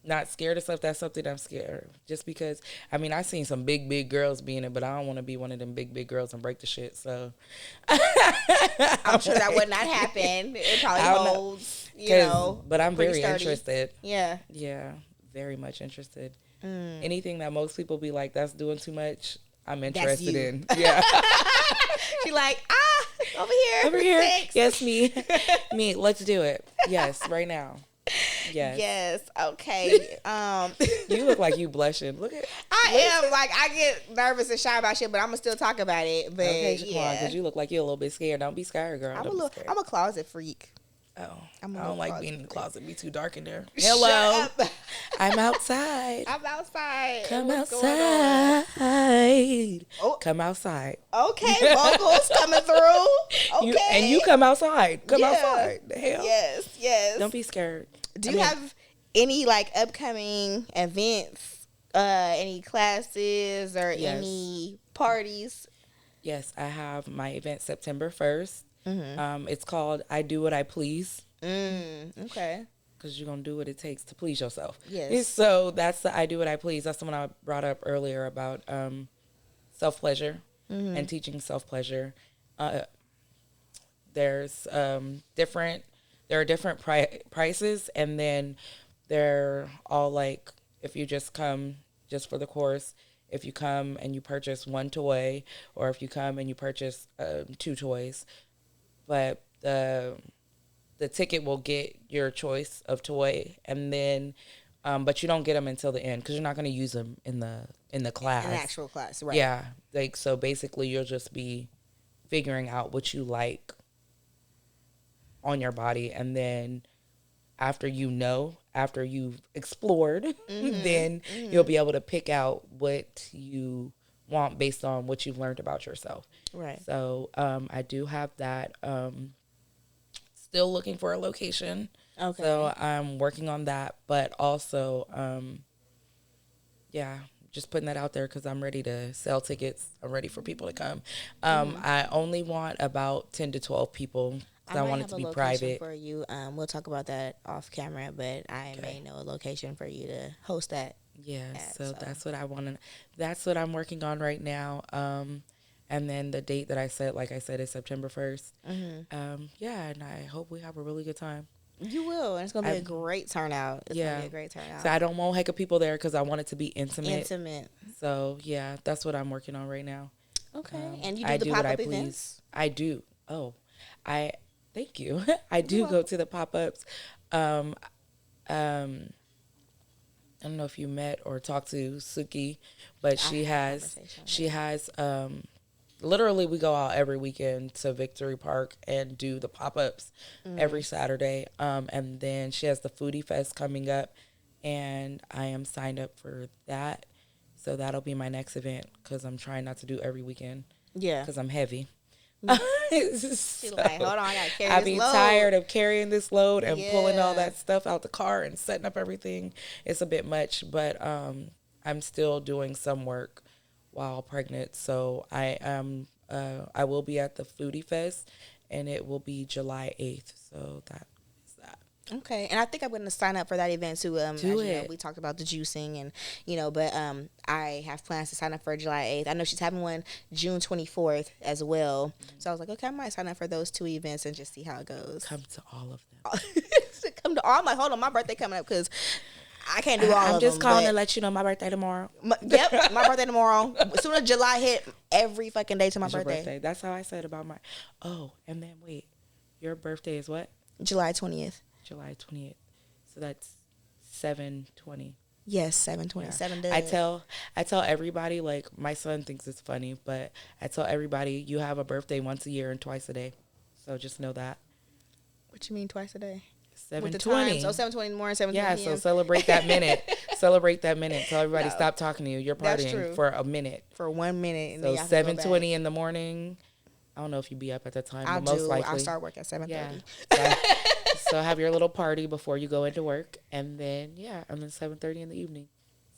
not scared of stuff, that's something I'm scared of. Just because I mean I've seen some big girls be in it, but I don't want to be one of them big girls and break the shit. So I'm sure that would not happen. It probably holds, you know. But I'm pretty very sturdy. interested. Yeah. Yeah, very much interested. Anything that most people be like, that's doing too much, I'm interested you. in. Yeah. She like, over here. Over here. Thanks. Yes, me. Me. Let's do it. Yes, right now. Yes. Yes. Okay. You look like you blushing. Look at. I am like, I get nervous and shy about shit, but I'm gonna still talk about it. But Okay, Shaquan, yeah, because you look like you're a little bit scared. Don't be scared, girl. I'm a closet freak. Oh, I'm a I little don't like closet being in the freak. closet. Be too dark in there. Shut Hello. up. I'm outside. I'm outside. Come What's going on? outside. Oh. Come outside. Okay, vocals coming through. Okay. You come outside. Come Yeah. outside. The hell. Yes. Don't be scared. Do you have any like upcoming events, any classes or Yes. any parties? Yes, I have my event September 1st. Mm-hmm. It's called I Do What I Please. Okay. Because you're going to do what it takes to please yourself. Yes. So that's the I Do What I Please. That's the one I brought up earlier about self-pleasure and teaching self-pleasure. There's there are different prices, and then they're all like, if you just come just for the course, if you come and you purchase one toy, or if you come and you purchase 2 toys. But the ticket will get your choice of toy, and then but you don't get them until the end because you're not going to use them in the class. In the actual class, right? Yeah, like so basically you'll just be figuring out what you like on your body, and then after you've explored, then you'll be able to pick out what you want based on what you've learned about yourself. Right. So I do have that. Still looking for a location. Okay. So I'm working on that, but also, just putting that out there because I'm ready to sell tickets. I'm ready for people to come. I only want about 10 to 12 people. I want it to be private for you. We'll talk about that off camera, but I may know a location for you to host that. Yeah, so that's what I want to. That's what I'm working on right now. And then the date that I said, like I said, is September 1st. And I hope we have a really good time. You will, and it's gonna be a great turnout. It's gonna be a great turnout. So I don't want a heck of people there because I want it to be intimate. Intimate. So yeah, that's what I'm working on right now. Okay, and you do the pop-up events? I do. Thank you. I do go to the pop-ups. I don't know if you met or talked to Suki, but she has literally we go out every weekend to Victory Park and do the pop-ups every Saturday. And then she has the Foodie Fest coming up, and I am signed up for that. So that'll be my next event because I'm trying not to do every weekend. Yeah. Because I'm heavy. She's like, hold on, I gotta carry I this be load. tired of carrying this load and pulling all that stuff out the car and setting up everything. It's a bit much, but I'm still doing some work while pregnant. So I will be at the Foodie Fest, and it will be July 8th. So that is that. Okay, and I think I'm going to sign up for that event too. Do it. You know, we talked about the juicing, and but I have plans to sign up for July 8th. I know she's having one June 24th as well. So I was like, okay, I might sign up for those 2 events and just see how it goes. Come to all of them. Come to all. I'm like, hold on, my birthday coming up because I can't do all of them. I'm just calling to let you know my birthday tomorrow. Yep, my birthday tomorrow. As soon as July hit, every fucking day to my birthday. That's how I said about my. Oh, and then wait, your birthday is what? July 20th. July 20th. So that's 7/20. Yes, 7/20. 7 days. I tell everybody, like, my son thinks it's funny, but I tell everybody you have a birthday once a year and twice a day. So just know that. What you mean twice a day? with the 7:20. time. So 7:20 in the morning, 7:20 Yeah, p.m. so celebrate that minute. Celebrate that minute. Tell everybody No. stop talking to you. You're That's true. partying for a minute. For 1 minute. And So then 7:20 in the morning. I don't know if you be up at that time, I but most do. likely. I start work at 7:30. Yeah. So have your little party before you go into work, and then 7:30 in the evening,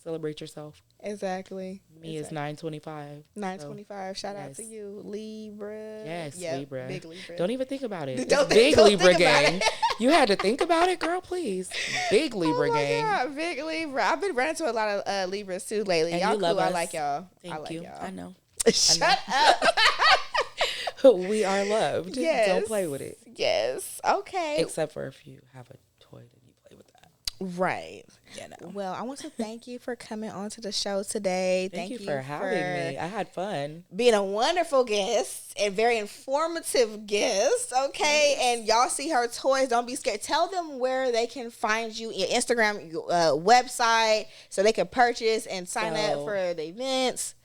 celebrate yourself. Exactly. Me is 9:25. 9:25. Shout out to you, Libra. Yes, yep, Libra. Big Libra. Don't even think about it. Don't It's big don't Libra think about gang. it. You had to think about it, girl. Please, big Libra Oh my gang. God, big Libra. I've been running into a lot of Libras too lately. And y'all you love cool. us. I like y'all. Thank I like you. y'all. I know. Shut up. We are loved. Yes. Don't play with it. Yes. Okay. Except for if you have a toy, then you play with that. Right. You know. Well, I want to thank you for coming on to the show today. Thank you for having me. I had fun. Being a wonderful guest and very informative guest. Okay. Yes. And y'all see her toys. Don't be scared. Tell them where they can find you, your Instagram, website, so they can purchase and sign up for the events.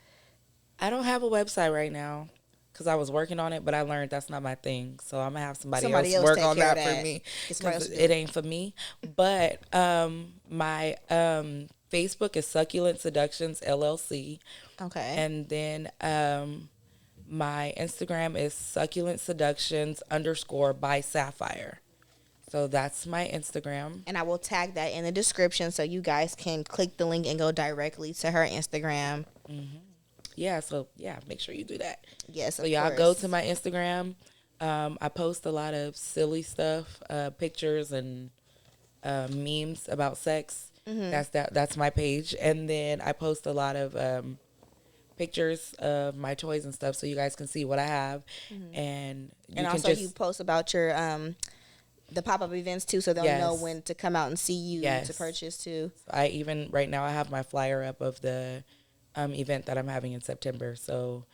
I don't have a website right now because I was working on it, but I learned that's not my thing. So I'm going to have somebody else work on that for me. Because it ain't for me. But my Facebook is Succulent Seductions, LLC. Okay. And then my Instagram is Succulent Seductions _ by Sapphire. So that's my Instagram. And I will tag that in the description so you guys can click the link and go directly to her Instagram. Mm-hmm. Yeah, so make sure you do that. Yes, so y'all go to my Instagram. I post a lot of silly stuff, pictures and memes about sex. Mm-hmm. That's my page. And then I post a lot of pictures of my toys and stuff so you guys can see what I have. Mm-hmm. And also you post about your the pop-up events too, so they'll know when to come out and see you to purchase too. So right now I have my flyer up of the event that I'm having in September, so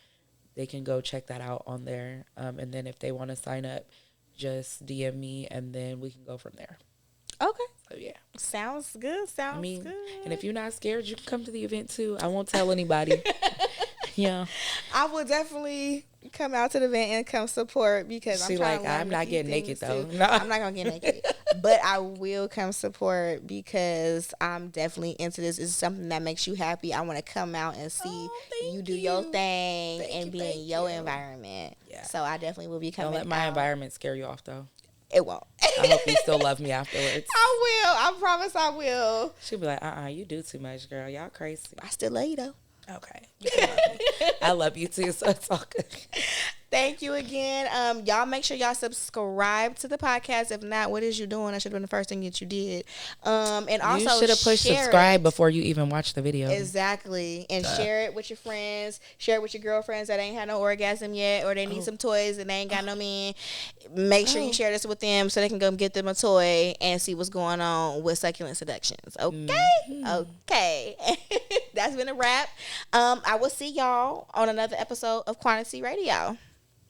they can go check that out on there. And then if they want to sign up, just DM me, and then we can go from there. Okay. So yeah, sounds good. Good. And if you're not scared, you can come to the event too. I won't tell anybody. Yeah, I will definitely come out to the event and come support because I'm not getting naked though. No, I'm not gonna get naked, but I will come support because I'm definitely into this. It's something that makes you happy. I want to come out and see you do your thing and be in your environment. Yeah. So I definitely will be coming. Don't let my environment scare you off though. It won't. I hope you still love me afterwards. I will. I promise I will. She'll be like, you do too much, girl. Y'all crazy. I still love you though. Okay. I love you too, so it's all good. Thank you again. Y'all make sure y'all subscribe to the podcast. If not, what is you doing? That should have been the first thing that you did. And also you should have pushed subscribe before you even watch the video. Exactly. And share it with your friends. Share it with your girlfriends that ain't had no orgasm yet, or they need some toys and they ain't got no man. Make sure you share this with them so they can go get them a toy and see what's going on with Succulent Seductions. Okay? Mm-hmm. Okay. That's been a wrap. I will see y'all on another episode of Quantity Radio.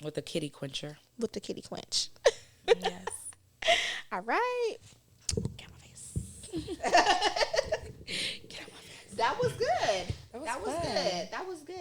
With the kitty quencher. With the kitty quench. Yes. All right. Get on my face. Get on my face. That was good. That was good. That was good.